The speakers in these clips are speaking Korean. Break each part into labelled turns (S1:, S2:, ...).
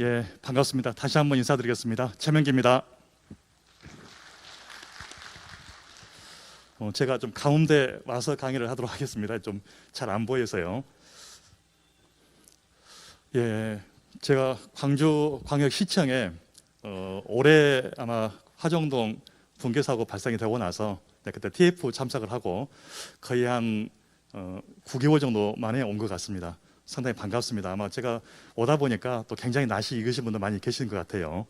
S1: 예, 반갑습니다. 다시 한번 인사드리겠습니다. 최명기입니다. 제가 좀 가운데 와서 강의를 하도록 하겠습니다. 좀 잘 안 보여서요. 예, 제가 광주광역시청에 올해 아마 화정동 붕괴 사고 발생이 되고 나서 그때 TF 참석을 하고 거의 한 9개월 정도 만에 온 것 같습니다. 상당히 반갑습니다. 아마 제가 오다 보니까 또 굉장히 낯이 익으신 분들 많이 계신 것 같아요.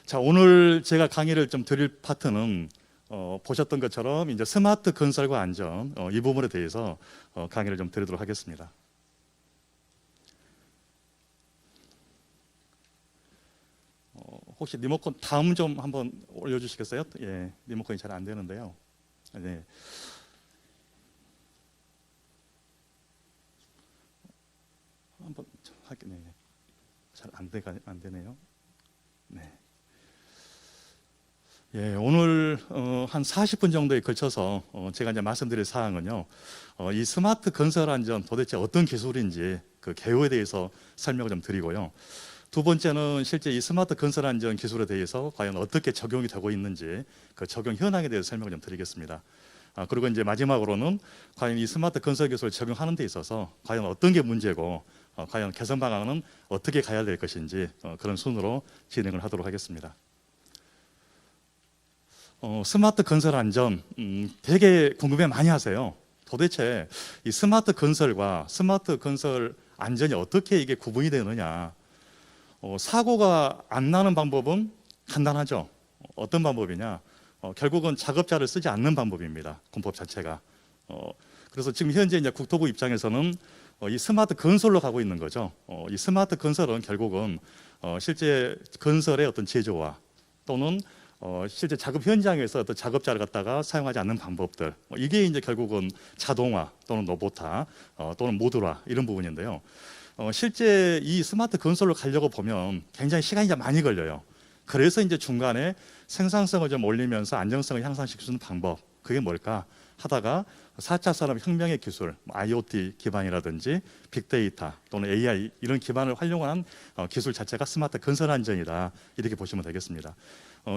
S1: 자, 오늘 제가 강의를 좀 드릴 파트는 보셨던 것처럼 이제 스마트 건설과 안전 이 부분에 대해서 강의를 좀 드리도록 하겠습니다. 혹시 리모컨 다음 좀 한번 올려주시겠어요? 예, 리모컨이 잘 안 되는데요. 네. 한번 할게요. 네. 잘 안 되네요. 네. 예, 오늘 한 40분 정도에 걸쳐서 제가 이제 말씀드릴 사항은요, 이 스마트 건설 안전 도대체 어떤 기술인지 그 개요에 대해서 설명을 좀 드리고요. 두 번째는 실제 이 스마트 건설 안전 기술에 대해서 과연 어떻게 적용이 되고 있는지 그 적용 현황에 대해서 설명을 좀 드리겠습니다. 그리고 이제 마지막으로는 과연 이 스마트 건설 기술을 적용하는 데 있어서 과연 어떤 게 문제고 과연 개선 방안은 어떻게 가야 될 것인지 그런 순으로 진행을 하도록 하겠습니다. 스마트 건설 안전 되게 궁금해 많이 하세요. 도대체 이 스마트 건설과 스마트 건설 안전이 어떻게 이게 구분이 되느냐. 사고가 안 나는 방법은 간단하죠. 어떤 방법이냐. 결국은 작업자를 쓰지 않는 방법입니다. 군법 자체가. 그래서 지금 현재 이제 국토부 입장에서는 이 스마트 건설로 가고 있는 거죠. 이 스마트 건설은 결국은 실제 건설의 어떤 제조와 또는 실제 작업 현장에서 어떤 작업자를 갖다가 사용하지 않는 방법들, 이게 이제 결국은 자동화 또는 로봇화 또는 모듈화 이런 부분인데요. 실제 이 스마트 건설로 가려고 보면 굉장히 시간이 많이 걸려요. 그래서 이제 중간에 생산성을 좀 올리면서 안정성을 향상시키는 방법, 그게 뭘까 하다가 4차 산업혁명의 기술, IoT 기반이라든지 빅데이터 또는 AI 이런 기반을 활용한 기술 자체가 스마트 건설 안전이다, 이렇게 보시면 되겠습니다.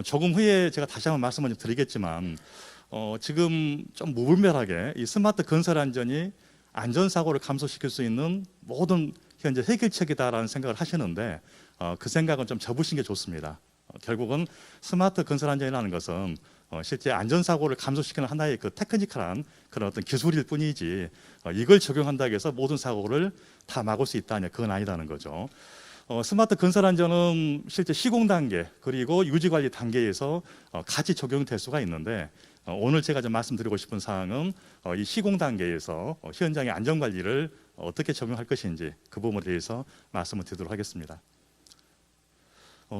S1: 조금 후에 제가 다시 한번 말씀을 드리겠지만 지금 좀 무분별하게 이 스마트 건설 안전이 안전사고를 감소시킬 수 있는 모든 현재 해결책이다라는 생각을 하시는데 그 생각은 좀 접으신 게 좋습니다. 결국은 스마트 건설 안전이라는 것은 실제 안전사고를 감소시키는 하나의 그 테크니컬한 그런 어떤 기술일 뿐이지 이걸 적용한다고 해서 모든 사고를 다 막을 수 있다냐, 그건 아니라는 거죠. 스마트 건설 안전은 실제 시공 단계 그리고 유지 관리 단계에서 같이 적용될 수가 있는데 오늘 제가 좀 말씀드리고 싶은 사항은 이 시공 단계에서 현장의 안전 관리를 어떻게 적용할 것인지 그 부분에 대해서 말씀을 드리도록 하겠습니다.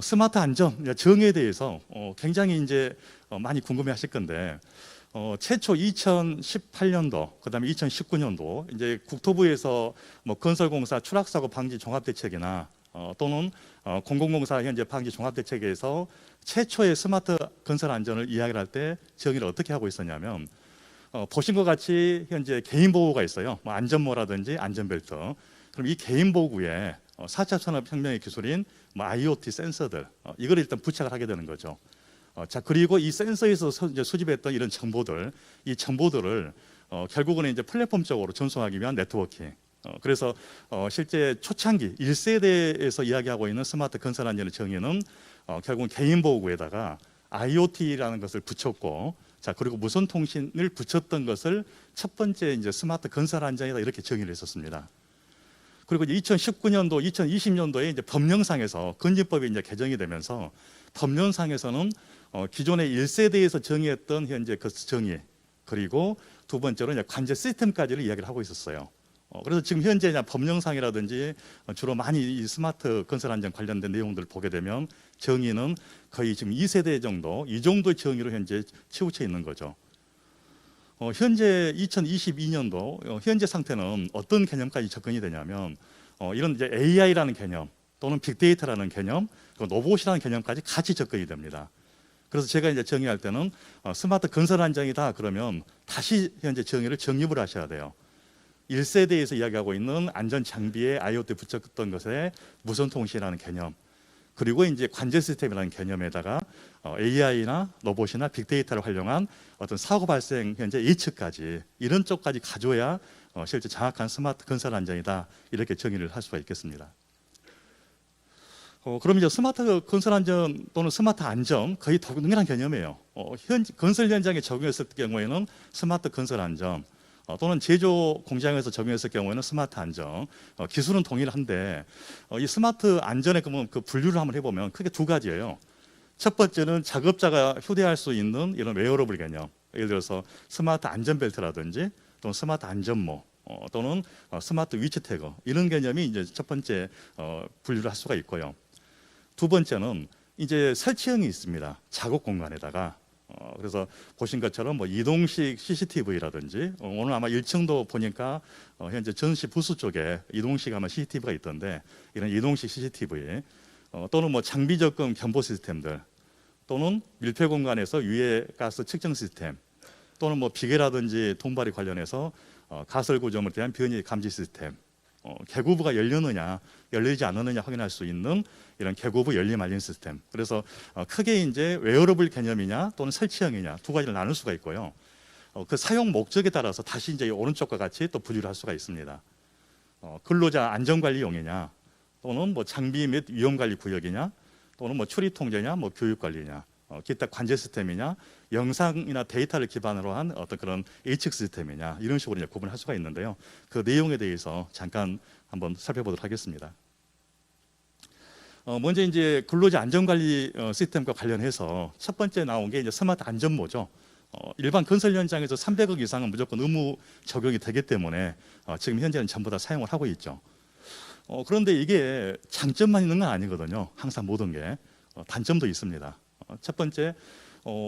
S1: 스마트 안전 정의에 대해서 굉장히 이제 많이 궁금해하실 건데 최초 2018년도 그다음에 2019년도 이제 국토부에서 뭐 건설공사 추락사고 방지 종합대책이나 또는 공공공사 현재 방지 종합대책에서 최초의 스마트 건설 안전을 이야기를 할 때 정의를 어떻게 하고 있었냐면 보신 것 같이 현재 개인 보호가 있어요. 뭐 안전모라든지 안전벨트. 그럼 이 개인 보호구에 4차 산업혁명의 기술인 뭐 IoT 센서들 이걸 일단 부착을 하게 되는 거죠. 자, 그리고 이 센서에서 이제 수집했던 이런 정보들, 이 정보들을 결국은 이제 플랫폼적으로 전송하기 위한 네트워킹. 그래서 실제 초창기 1세대에서 이야기하고 있는 스마트 건설 안전의 정의는 결국은 개인 보호구에다가 IoT라는 것을 붙였고, 자, 그리고 무선 통신을 붙였던 것을 첫 번째 이제 스마트 건설 안전이다, 이렇게 정의를 했었습니다. 그리고 2019년도, 2020년도에 이제 법령상에서 건진법이 이제 개정이 되면서 법령상에서는 기존의 1세대에서 정의했던 현재 그 정의, 그리고 두 번째로 이제 관제 시스템까지를 이야기를 하고 있었어요. 그래서 지금 현재 법령상이라든지 주로 많이 이 스마트 건설 안전 관련된 내용들을 보게 되면 정의는 거의 지금 2세대 정도, 이 정도의 정의로 현재 치우쳐 있는 거죠. 현재 2022년도 현재 상태는 어떤 개념까지 접근이 되냐면 이런 이제 AI라는 개념 또는 빅데이터라는 개념, 로봇이라는 개념까지 같이 접근이 됩니다. 그래서 제가 이제 정의할 때는 스마트 건설 안전이다 그러면 다시 현재 정의를 정립을 하셔야 돼요. 1세대에서 이야기하고 있는 안전 장비에 IoT 붙였던 것에 무선 통신이라는 개념, 그리고 이제 관제 시스템이라는 개념에다가 AI나 로봇이나 빅데이터를 활용한 어떤 사고 발생 현재 예측까지 이런 쪽까지 가져야 실제 정확한 스마트 건설 안전이다 이렇게 정의를 할 수가 있겠습니다. 그럼 이제 스마트 건설 안전 또는 스마트 안전 거의 동일한 개념이에요. 건설 현장에 적용했을 경우에는 스마트 건설 안전 또는 제조 공장에서 적용했을 경우에는 스마트 안전 기술은 동일한데 이 스마트 안전의 그 분류를 한번 해보면 크게 두 가지예요. 첫 번째는 작업자가 휴대할 수 있는 이런 웨어러블 개념, 예를 들어서 스마트 안전벨트라든지 또는 스마트 안전모 또는 스마트 위치 태그 이런 개념이 이제 첫 번째 분류를 할 수가 있고요. 두 번째는 이제 설치형이 있습니다. 작업 공간에다가 그래서 보신 것처럼 뭐 이동식 CCTV라든지 오늘 아마 1층도 보니까 현재 전시 부스 쪽에 이동식 아마 CCTV가 있던데 이런 이동식 CCTV 또는 뭐 장비 접근 경보 시스템들 또는 밀폐 공간에서 유해 가스 측정 시스템 또는 뭐 비계라든지 통발이 관련해서 가설 구조물에 대한 변이 감지 시스템 개구부가 열렸느냐 열리지 않느냐 확인할 수 있는 이런 개구부 열림 알림 시스템. 그래서 크게 이제 웨어러블 개념이냐 또는 설치형이냐 두 가지를 나눌 수가 있고요. 그 사용 목적에 따라서 다시 이제 오른쪽과 같이 또 분류를 할 수가 있습니다. 근로자 안전관리용이냐 또는 뭐 장비 및 위험관리 구역이냐 또는 뭐 출입 통제냐 뭐 교육관리냐 기타 관제 시스템이냐 영상이나 데이터를 기반으로 한 어떤 그런 예측 시스템이냐 이런 식으로 이제 구분할 수가 있는데요. 그 내용에 대해서 잠깐 한번 살펴보도록 하겠습니다. 먼저 이제 근로자 안전관리 시스템과 관련해서 첫 번째 나온 게 이제 스마트 안전모죠. 일반 건설 현장에서 300억 이상은 무조건 의무 적용이 되기 때문에 지금 현재는 전부 다 사용을 하고 있죠. 그런데 이게 장점만 있는 건 아니거든요. 항상 모든 게 단점도 있습니다. 첫 번째,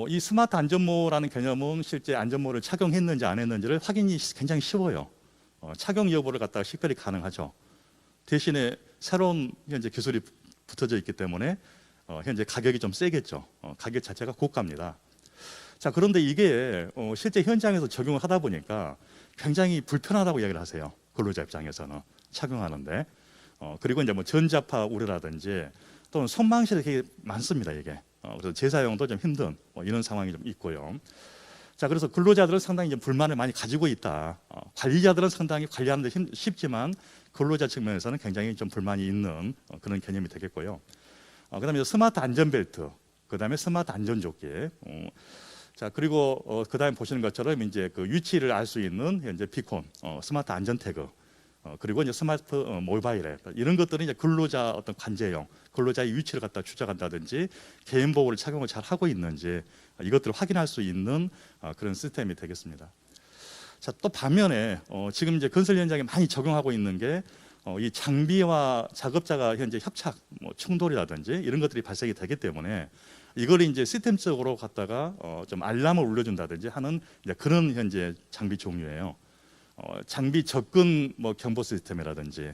S1: 이 스마트 안전모라는 개념은 실제 안전모를 착용했는지 안 했는지를 확인이 굉장히 쉬워요. 착용 여부를 갖다가 식별이 가능하죠. 대신에 새로운 현재 기술이 붙어져 있기 때문에 현재 가격이 좀 세겠죠. 가격 자체가 고가입니다. 자, 그런데 이게 실제 현장에서 적용을 하다 보니까 굉장히 불편하다고 이야기를 하세요. 근로자 입장에서는 착용하는데 그리고 이제 뭐 전자파 우려라든지 또는 손망실이 되게 많습니다. 이게 그래서 재사용도 좀 힘든 이런 상황이 좀 있고요. 자, 그래서 근로자들은 상당히 이제 불만을 많이 가지고 있다. 관리자들은 상당히 관리하는 데 쉽지만 근로자 측면에서는 굉장히 좀 불만이 있는 그런 개념이 되겠고요. 그다음에 스마트 안전벨트, 그다음에 스마트 안전조끼. 자, 그리고 그다음에 보시는 것처럼 이제 그 위치를 알 수 있는 현재 비콘, 스마트 안전 태그. 그리고 이제 스마트 모바일 앱 이런 것들은 이제 근로자 어떤 관제용, 근로자의 위치를 갖다 추적한다든지 개인 보호를 착용을 잘 하고 있는지 이것들을 확인할 수 있는 그런 시스템이 되겠습니다. 자, 또 반면에 지금 이제 건설 현장에 많이 적용하고 있는 게 이 장비와 작업자가 현재 협착, 뭐 충돌이라든지 이런 것들이 발생이 되기 때문에 이걸 이제 시스템적으로 갖다가 좀 알람을 울려준다든지 하는 이제 그런 현재 장비 종류예요. 장비 접근 뭐 경보 시스템이라든지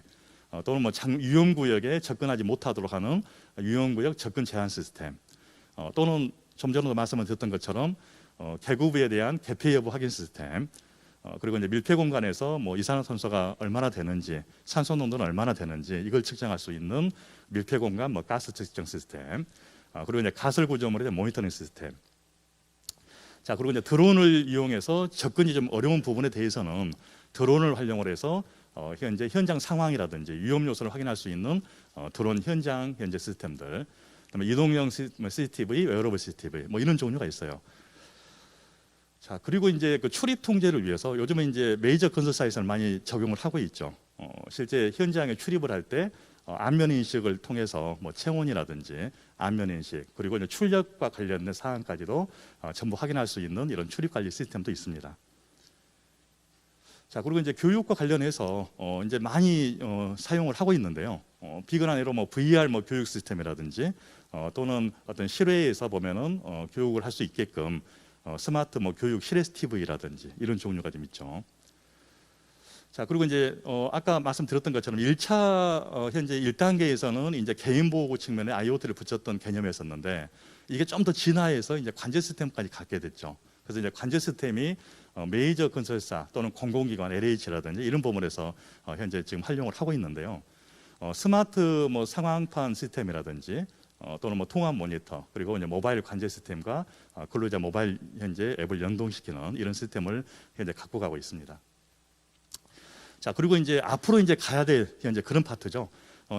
S1: 또는 뭐 위험 구역에 접근하지 못하도록 하는 위험 구역 접근 제한 시스템 또는 좀 전에도 말씀을 드렸던 것처럼 개구부에 대한 개폐 여부 확인 시스템 그리고 이제 밀폐 공간에서 뭐 이산화탄소가 얼마나 되는지 산소 농도는 얼마나 되는지 이걸 측정할 수 있는 밀폐 공간 뭐 가스 측정 시스템 그리고 이제 가설 구조물에 대한 모니터링 시스템. 자, 그리고 이제 드론을 이용해서 접근이 좀 어려운 부분에 대해서는 드론을 활용을 해서 현재 현장 상황이라든지 위험 요소를 확인할 수 있는 드론 현장 현재 시스템들, 그다음에 이동형 CCTV, 웨어러블 CCTV 뭐 이런 종류가 있어요. 자, 그리고 이제 그 출입 통제를 위해서 요즘은 이제 메이저 건설 사이트를 많이 적용을 하고 있죠. 실제 현장에 출입을 할 때 안면 인식을 통해서 뭐 체온이라든지 안면 인식 그리고 이제 출력과 관련된 사항까지도 전부 확인할 수 있는 이런 출입 관리 시스템도 있습니다. 자, 그리고 이제 교육과 관련해서 이제 많이 사용을 하고 있는데요. 비근한 예로 뭐 VR 뭐 교육 시스템이라든지 또는 어떤 실외에서 보면은 교육을 할 수 있게끔 스마트 뭐 교육 실외 TV라든지 이런 종류가 좀 있죠. 자, 그리고 이제 아까 말씀드렸던 것처럼 1차 현재 1단계에서는 이제 개인 보호 측면에 IoT를 붙였던 개념이었었는데 이게 좀 더 진화해서 이제 관제 시스템까지 갖게 됐죠. 그래서 이제 관제 시스템이 메이저 건설사 또는 공공기관 LH라든지 이런 부분에서 현재 지금 활용을 하고 있는데요. 스마트 뭐 상황판 시스템이라든지 또는 뭐 통합 모니터, 그리고 이제 모바일 관제 시스템과 근로자 모바일 현재 앱을 연동시키는 이런 시스템을 현재 갖고 가고 있습니다. 자, 그리고 이제 앞으로 이제 가야 될 현재 그런 파트죠.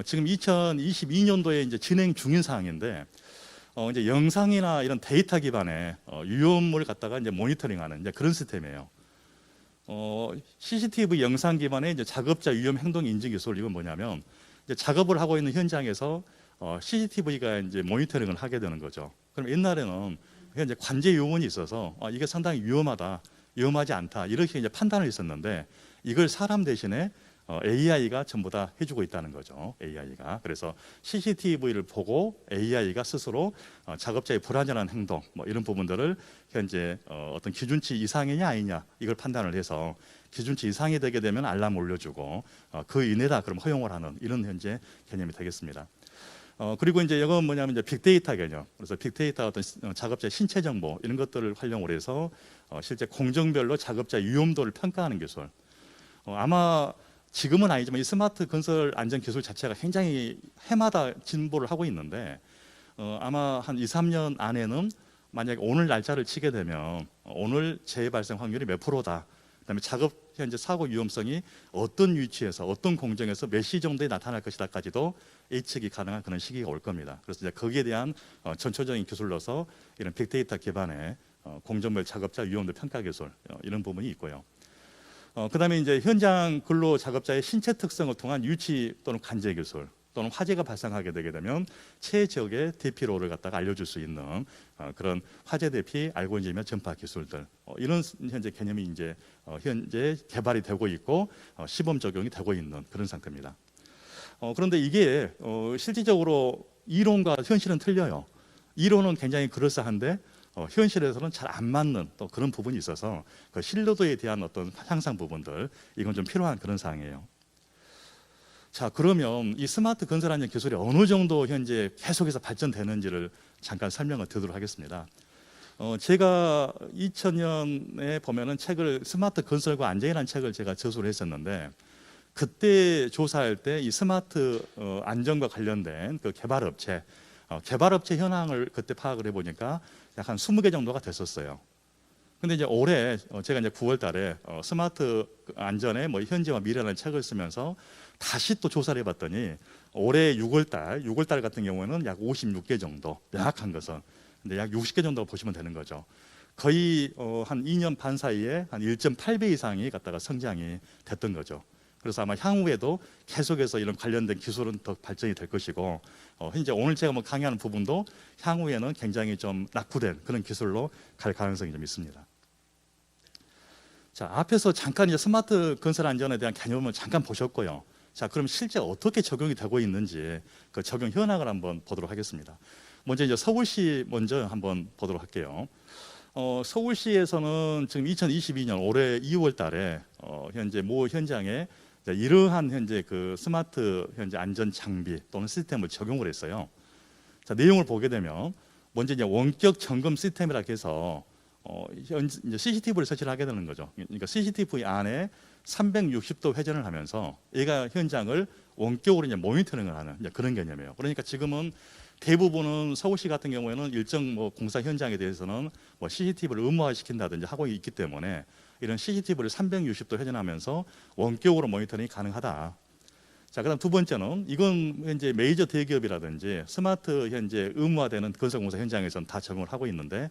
S1: 지금 2022년도에 이제 진행 중인 사항인데, 이제 영상이나 이런 데이터 기반의 위험을 갖다가 이제 모니터링하는 이제 그런 시스템이에요. CCTV 영상 기반의 이제 작업자 위험 행동 인지 기술, 이건 뭐냐면 이제 작업을 하고 있는 현장에서 CCTV가 이제 모니터링을 하게 되는 거죠. 그럼 옛날에는 이제 관제 요원이 있어서 이게 상당히 위험하다, 위험하지 않다 이렇게 이제 판단을 했었는데, 이걸 사람 대신에 AI가 전부 다 해주고 있다는 거죠. AI가. 그래서 CCTV를 보고 AI가 스스로 작업자의 불안전한 행동, 뭐 이런 부분들을 현재 어떤 기준치 이상이냐 아니냐 이걸 판단을 해서 기준치 이상이 되게 되면 알람 올려주고 그 이내다 그럼 허용을 하는 이런 현재 개념이 되겠습니다. 그리고 이제 이건 뭐냐면 이제 빅데이터 개념. 그래서 빅데이터 어떤 작업자의 신체 정보 이런 것들을 활용을 해서 실제 공정별로 작업자 위험도를 평가하는 기술. 아마 지금은 아니지만 이 스마트 건설 안전 기술 자체가 굉장히 해마다 진보를 하고 있는데, 아마 한 2, 3년 안에는 만약에 오늘 날짜를 치게 되면 오늘 재해 발생 확률이 몇 프로다, 그다음에 작업 현재 사고 위험성이 어떤 위치에서 어떤 공정에서 몇 시 정도에 나타날 것이다까지도 예측이 가능한 그런 시기가 올 겁니다. 그래서 이제 거기에 대한 전초적인 기술로서 이런 빅데이터 기반의 공정별 작업자 위험도 평가 기술 이런 부분이 있고요. 그다음에 이제 현장 근로 작업자의 신체 특성을 통한 유치 또는 관제 기술, 또는 화재가 발생하게 되게 되면 최적의 대피로를 갖다가 알려줄 수 있는 그런 화재 대피 알고리즘의 전파 기술들, 이런 현재 개념이 이제 현재 개발이 되고 있고 시범 적용이 되고 있는 그런 상태입니다. 그런데 이게 실질적으로 이론과 현실은 틀려요. 이론은 굉장히 그럴싸한데 현실에서는 잘 안 맞는 또 그런 부분이 있어서 그 신뢰도에 대한 어떤 향상 부분들, 이건 좀 필요한 그런 사항이에요. 자, 그러면 이 스마트 건설 안전 기술이 어느 정도 현재 계속해서 발전되는지를 잠깐 설명을 드리도록 하겠습니다. 제가 2000년에 보면은 책을 스마트 건설과 안전이라는 책을 제가 저술을 했었는데, 그때 조사할 때 이 스마트 안전과 관련된 그 개발업체 현황을 그때 파악을 해보니까 약 한 20개 정도가 됐었어요. 근데 이제 올해 제가 이제 9월 달에 스마트 안전의 뭐 현재와 미래라는 책을 쓰면서 다시 또 조사를 해봤더니 올해 6월 달 같은 경우에는 약 56개 정도, 명확한 것은. 근데 약 60개 정도 보시면 되는 거죠. 거의 한 2년 반 사이에 한 1.8배 이상이 갖다가 성장이 됐던 거죠. 그래서 아마 향후에도 계속해서 이런 관련된 기술은 더 발전이 될 것이고, 현재 오늘 제가 뭐 강의하는 부분도 향후에는 굉장히 좀 낙후된 그런 기술로 갈 가능성이 좀 있습니다. 자, 앞에서 잠깐 이제 스마트 건설 안전에 대한 개념을 잠깐 보셨고요. 자, 그럼 실제 어떻게 적용이 되고 있는지 그 적용 현황을 한번 보도록 하겠습니다. 먼저 이제 서울시 먼저 한번 보도록 할게요. 서울시에서는 지금 2022년 올해 2월 달에 현재 모 현장에 이러한 현재 그 스마트 현재 안전 장비 또는 시스템을 적용을 했어요. 자, 내용을 보게 되면 먼저 이제 원격 점검 시스템이라 해서 이제 CCTV를 설치를 하게 되는 거죠. 그러니까 CCTV 안에 360도 회전을 하면서 얘가 현장을 원격으로 이제 모니터링을 하는 이제 그런 개념이에요. 그러니까 지금은 대부분은 서울시 같은 경우에는 일정 뭐 공사 현장에 대해서는 뭐 CCTV를 의무화시킨다든지 하고 있기 때문에 이런 CCTV를 360도 회전하면서 원격으로 모니터링이 가능하다. 자, 그다음 두 번째는 이건 현재 메이저 대기업이라든지 스마트 현재 의무화되는 건설공사 현장에서는 다 적용을 하고 있는데,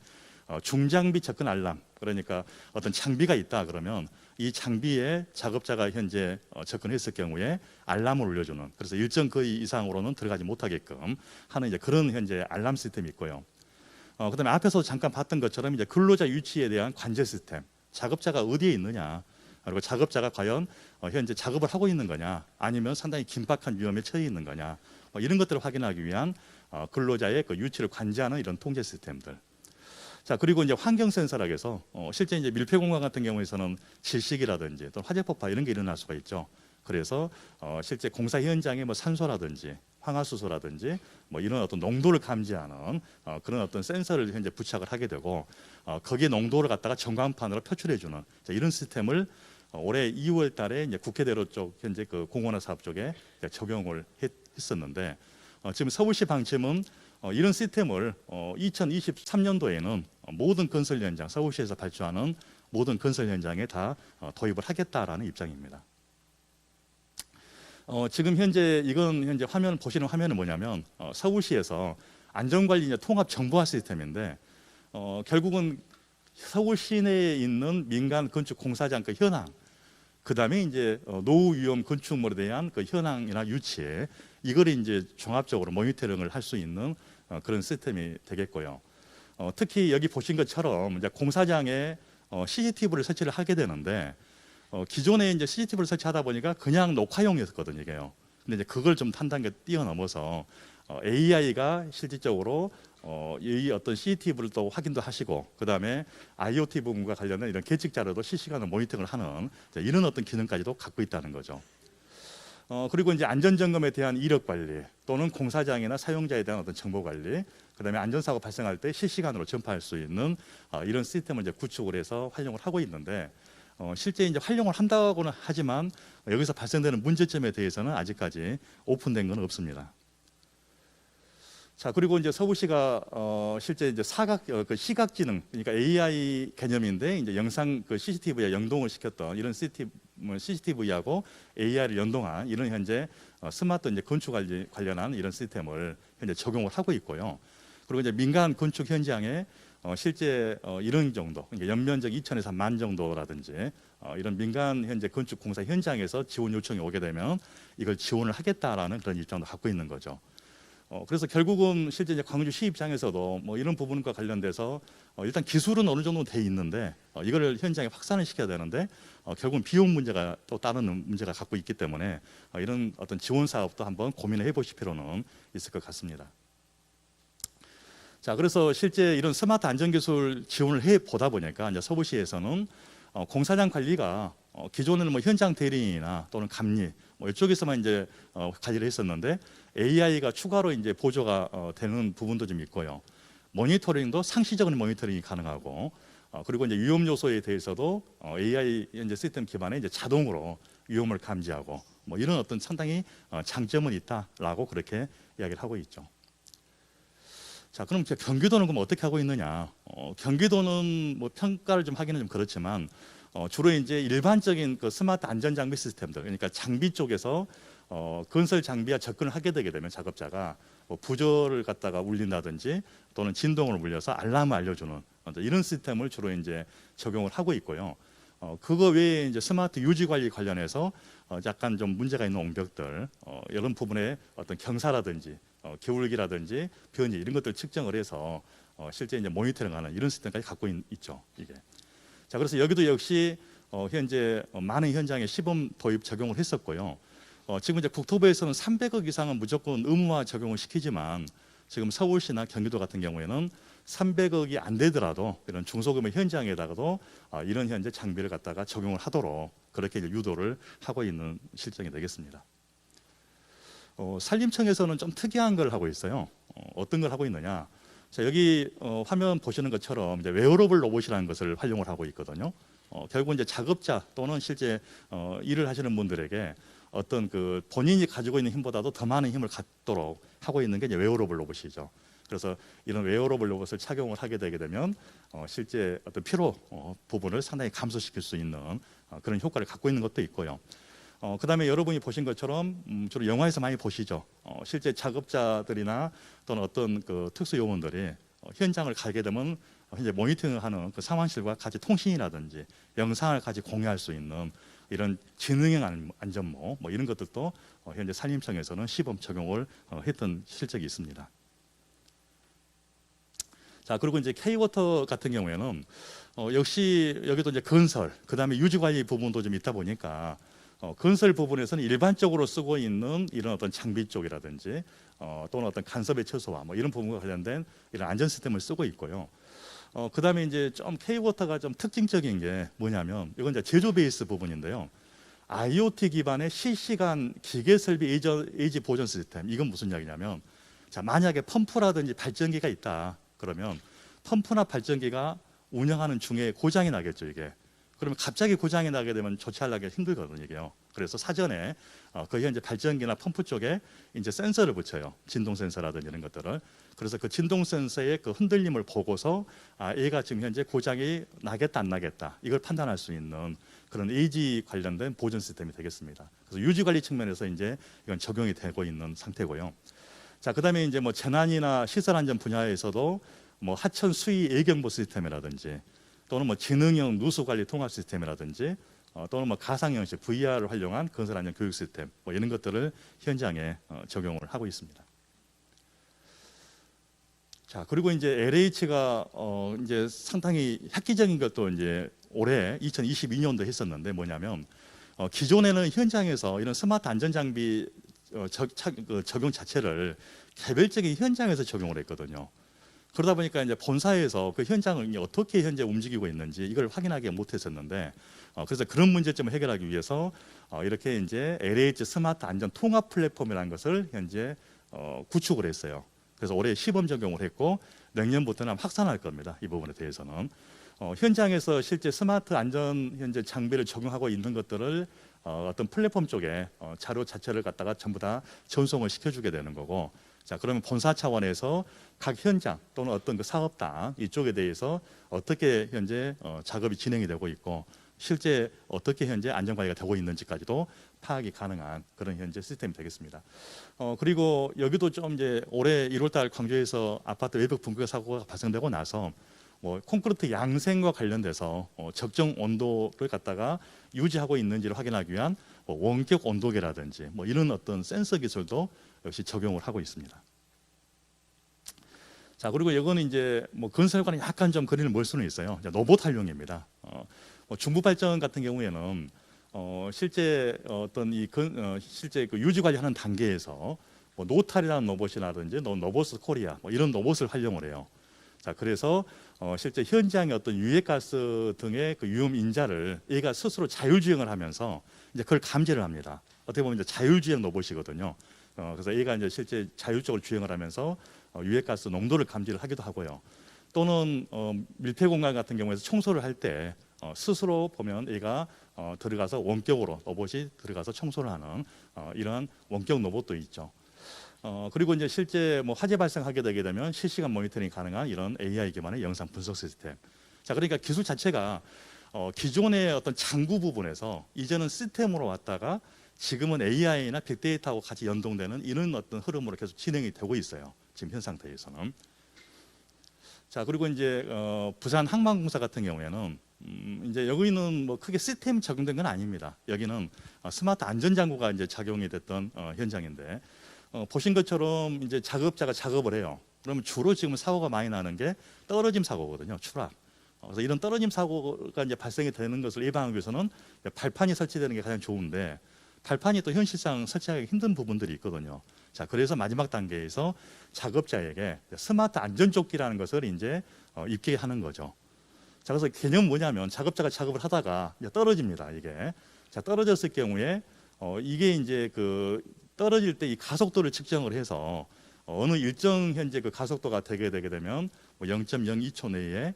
S1: 중장비 접근 알람, 그러니까 어떤 장비가 있다 그러면 이 장비에 작업자가 현재 접근했을 경우에 알람을 울려주는, 그래서 일정 거리 이상으로는 들어가지 못하게끔 하는 이제 그런 현재 알람 시스템이 있고요. 그다음에 앞에서 잠깐 봤던 것처럼 이제 근로자 위치에 대한 관제 시스템, 작업자가 어디에 있느냐, 그리고 작업자가 과연 현재 작업을 하고 있는 거냐, 아니면 상당히 긴박한 위험에 처해 있는 거냐, 이런 것들을 확인하기 위한 근로자의 그 위치를 관제하는 이런 통제 시스템들. 자, 그리고 이제 환경 센서라고 해서 실제 이제 밀폐 공간 같은 경우에서는 질식이라든지 또 화재 폭파 이런 게 일어날 수가 있죠. 그래서 실제 공사 현장에 뭐 산소라든지 황화수소라든지 뭐 이런 어떤 농도를 감지하는 그런 어떤 센서를 현재 부착을 하게 되고, 거기에 농도를 갖다가 전광판으로 표출해주는 이런 시스템을 올해 2월 달에 이제 국회대로 쪽 현재 그 공원화 사업 쪽에 적용을 했었는데, 지금 서울시 방침은 이런 시스템을 2023년도에는 모든 건설 현장, 서울시에서 발주하는 모든 건설 현장에 다 도입을 하겠다라는 입장입니다. 지금 현재 이건 현재 화면 보시는 화면은 뭐냐면 서울시에서 안전관리 통합 정보화 시스템인데 결국은 서울 시내에 있는 민간 건축 공사장 그 현황, 그 다음에 이제 노후 위험 건축물에 대한 그 현황이나 유치, 이걸 이제 종합적으로 모니터링을 할 수 있는 그런 시스템이 되겠고요. 특히 여기 보신 것처럼 이제 공사장에 CCTV를 설치를 하게 되는데 기존에 이제 CCTV를 설치하다 보니까 그냥 녹화용이었거든요, 이게요. 근데 이제 그걸 좀 한 단계 뛰어넘어서 AI가 실질적으로 이 어떤 CCTV를 또 확인도 하시고, 그 다음에 IoT 부분과 관련된 이런 계측 자료도 실시간으로 모니터링을 하는 이런 어떤 기능까지도 갖고 있다는 거죠. 그리고 이제 안전점검에 대한 이력 관리 또는 공사장이나 사용자에 대한 어떤 정보 관리, 그다음에 안전사고 발생할 때 실시간으로 전파할 수 있는 이런 시스템을 이제 구축을 해서 활용을 하고 있는데 실제 이제 활용을 한다고는 하지만 여기서 발생되는 문제점에 대해서는 아직까지 오픈된 건 없습니다. 자, 그리고 이제 서울시가 실제 이제 그 시각지능, 그러니까 AI 개념인데 이제 영상 그 CCTV에 연동을 시켰던 이런 CCTV하고 AI를 연동한 이런 현재 스마트 이제 건축 관련한 이런 시스템을 현재 적용을 하고 있고요. 그리고 이제 민간 건축 현장에 실제 이런 정도, 그러니까 연면적 2천에서 1만 정도라든지 이런 민간 현재 건축 공사 현장에서 지원 요청이 오게 되면 이걸 지원을 하겠다라는 그런 입장도 갖고 있는 거죠. 그래서 결국은 실제 이제 광주시 입장에서도 뭐 이런 부분과 관련돼서 일단 기술은 어느 정도 돼 있는데 이걸 현장에 확산을 시켜야 되는데 결국은 비용 문제가 또 다른 문제가 갖고 있기 때문에 이런 어떤 지원 사업도 한번 고민을 해보실 필요는 있을 것 같습니다. 자, 그래서 실제 이런 스마트 안전기술 지원을 해 보다 보니까 이제 서울시에서는 공사장 관리가 기존에는 뭐 현장 대리인이나 또는 감리 뭐 이쪽에서만 이제 관리를 했었는데 AI가 추가로 이제 보조가 되는 부분도 좀 있고요. 모니터링도 상시적인 모니터링이 가능하고 그리고 이제 위험 요소에 대해서도 AI 이제 시스템 기반에 이제 자동으로 위험을 감지하고 뭐 이런 어떤 상당히 장점은 있다라고 그렇게 이야기를 하고 있죠. 자, 그럼 경기도는 그럼 어떻게 하고 있느냐? 경기도는 뭐 평가를 좀 하기는 좀 그렇지만 주로 이제 일반적인 그 스마트 안전 장비 시스템들, 그러니까 장비 쪽에서 건설 장비와 접근을 하게 되게 되면 작업자가 뭐 부조를 갖다가 울린다든지 또는 진동을 울려서 알람을 알려주는 이런 시스템을 주로 이제 적용을 하고 있고요. 그거 외에 이제 스마트 유지 관리 관련해서 약간 좀 문제가 있는 옹벽들, 이런 부분에 어떤 경사라든지 기울기라든지 변이 이런 것들 측정을 해서 실제 이제 모니터링하는 이런 시스템까지 갖고 있죠. 이게. 자, 그래서 여기도 역시 현재 많은 현장에 시범 도입 적용을 했었고요. 지금 이제 국토부에서는 300억 이상은 무조건 의무화 적용을 시키지만 지금 서울시나 경기도 같은 경우에는 300억이 안 되더라도 이런 중소규모 현장에다가도 이런 현재 장비를 갖다가 적용을 하도록 그렇게 이제 유도를 하고 있는 실정이 되겠습니다. 산림청에서는 좀 특이한 걸 하고 있어요. 어떤 걸 하고 있느냐? 자, 여기 화면 보시는 것처럼 이제 웨어러블 로봇이라는 것을 활용을 하고 있거든요. 결국 이제 작업자 또는 실제 일을 하시는 분들에게 어떤 그 본인이 가지고 있는 힘보다도 더 많은 힘을 갖도록 하고 있는 게 이제 웨어러블 로봇이죠. 그래서 이런 웨어러블 로봇을 착용을 하게 되게 되면 실제 어떤 피로 부분을 상당히 감소시킬 수 있는 그런 효과를 갖고 있는 것도 있고요. 그다음에 여러분이 보신 것처럼 주로 영화에서 많이 보시죠. 실제 작업자들이나 또는 어떤 그 특수 요원들이 현장을 가게 되면 현재 모니터링하는 그 상황실과 같이 통신이라든지 영상을 같이 공유할 수 있는 이런 지능형 안전모 뭐 이런 것들도 현재 산림청에서는 시범 적용을 했던 실적이 있습니다. 자, 그리고 이제 K-워터 같은 경우에는 역시 여기도 이제 건설, 그다음에 유지 관리 부분도 좀 있다 보니까 건설 부분에서는 일반적으로 쓰고 있는 이런 어떤 장비 쪽이라든지 또는 어떤 간섭의 최소화 뭐 이런 부분과 관련된 이런 안전 시스템을 쓰고 있고요. 그다음에 이제 좀 K-워터가 좀 특징적인 게 뭐냐면 이건 이제 제조 베이스 부분인데요. IoT 기반의 실시간 기계 설비 에이지 보전 시스템. 이건 무슨 이야기냐면 자, 만약에 펌프라든지 발전기가 있다. 그러면 펌프나 발전기가 운영하는 중에 고장이 나겠죠, 이게. 그러면 갑자기 고장이 나게 되면 조치하기가 힘들거든요, 이게요. 그래서 사전에 그 현재 발전기나 펌프 쪽에 이제 센서를 붙여요. 진동 센서라든지 이런 것들을. 그래서 그 진동 센서의 그 흔들림을 보고서 얘가 지금 현재 고장이 나겠다 안 나겠다 이걸 판단할 수 있는 그런 AG 관련된 보존 시스템이 되겠습니다. 그래서 유지 관리 측면에서 이제 이건 적용이 되고 있는 상태고요. 자, 그다음에 이제 뭐 재난이나 시설 안전 분야에서도 뭐 하천 수위 예경보 시스템이라든지 또는 뭐 지능형 누수 관리 통합 시스템이라든지 또는 뭐 가상 형식 VR을 활용한 건설 안전 교육 시스템 뭐 이런 것들을 현장에 적용을 하고 있습니다. 자, 그리고 이제 LH가 이제 상당히 획기적인 것도 이제 올해 2022년도 했었는데 뭐냐면 기존에는 현장에서 이런 스마트 안전 장비 적용 자체를 개별적인 현장에서 적용을 했거든요. 그러다 보니까 이제 본사에서 그 현장을 어떻게 현재 움직이고 있는지 이걸 확인하기 못했었는데 그래서 그런 문제점을 해결하기 위해서 이렇게 이제 LH 스마트 안전 통합 플랫폼이라는 것을 현재 구축을 했어요. 그래서 올해 시범 적용을 했고 내년부터는 확산할 겁니다. 이 부분에 대해서는 현장에서 실제 스마트 안전 현재 장비를 적용하고 있는 것들을 어떤 플랫폼 쪽에 자료 자체를 갖다가 전부 다 전송을 시켜주게 되는 거고, 자, 그러면 본사 차원에서 각 현장 또는 어떤 그 사업당 이쪽에 대해서 어떻게 현재 작업이 진행이 되고 있고 실제 어떻게 현재 안전관리가 되고 있는지까지도 파악이 가능한 그런 현재 시스템이 되겠습니다. 그리고 여기도 좀 이제 올해 1월달 광주에서 아파트 외벽 붕괴 사고가 발생되고 나서 뭐 콘크리트 양생과 관련돼서 적정 온도를 갖다가 유지하고 있는지를 확인하기 위한 원격 온도계라든지 뭐 이런 어떤 센서 기술도 역시 적용을 하고 있습니다. 자, 그리고 이거는 이제 뭐 건설과는 약간 좀 거리를 멀 수는 있어요. 로봇 활용입니다. 중부 발전 같은 경우에는 실제 어떤 실제 그 유지 관리하는 단계에서 뭐 노탈이라는 로봇이라든지 로보스 코리아 뭐 이런 로봇을 활용을 해요. 자, 그래서 실제 현장의 어떤 유해가스 등의 그 위험 인자를 얘가 스스로 자율주행을 하면서 이제 그걸 감지를 합니다. 어떻게 보면 이제 자율주행 로봇이거든요. 그래서 얘가 이제 실제 자율적으로 주행을 하면서 유해가스 농도를 감지를 하기도 하고요. 또는 밀폐 공간 같은 경우에서 청소를 할 때 스스로 보면 얘가 들어가서 원격으로 로봇이 들어가서 청소를 하는 이러한 원격 로봇도 있죠. 그리고 이제 실제 뭐 화재 발생하게 되게 되면 실시간 모니터링 가능한 이런 AI 기반의 영상 분석 시스템. 자, 그러니까 기술 자체가 기존의 어떤 장구 부분에서 이제는 시스템으로 왔다가 지금은 AI나 빅데이터하고 같이 연동되는 이런 어떤 흐름으로 계속 진행이 되고 있어요. 지금 현 상태에서는. 자, 그리고 이제 부산 항만공사 같은 경우에는 이제 여기는 뭐 크게 시스템 적용된 건 아닙니다. 여기는 스마트 안전장구가 이제 작용이 됐던 현장인데 보신 것처럼 이제 작업자가 작업을 해요. 그러면 주로 지금 사고가 많이 나는 게 떨어짐 사고거든요. 추락. 그래서 이런 떨어짐 사고가 이제 발생이 되는 것을 예방하기 위해서는 발판이 설치되는 게 가장 좋은데 발판이 또 현실상 설치하기 힘든 부분들이 있거든요. 자, 그래서 마지막 단계에서 작업자에게 스마트 안전조끼라는 것을 이제 입게 하는 거죠. 자, 그래서 개념은 뭐냐면 작업자가 작업을 하다가 이제 떨어집니다. 이게 자, 떨어졌을 경우에 이게 이제 그 떨어질 때 이 가속도를 측정을 해서 어느 일정 현재 그 가속도가 되게 되면 뭐 0.02초 내에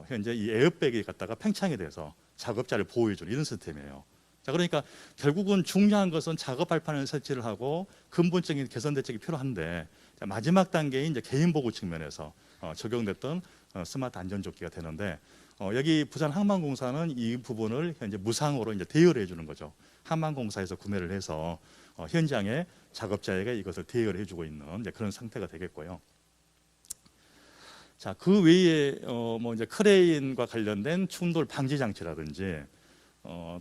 S1: 현재 이 에어백이 갖다가 팽창이 돼서 작업자를 보호해주는 이런 시스템이에요. 자, 그러니까 결국은 중요한 것은 작업 발판을 설치를 하고 근본적인 개선 대책이 필요한데 자, 마지막 단계인 이제 개인 보호 측면에서 적용됐던 스마트 안전조끼가 되는데 여기 부산 항만공사는 이 부분을 현재 무상으로 이제 대여를 해주는 거죠. 항만공사에서 구매를 해서 현장에 작업자에게 이것을 대여를 해주고 있는 이제 그런 상태가 되겠고요. 자, 그 외에 뭐 이제 크레인과 관련된 충돌 방지 장치라든지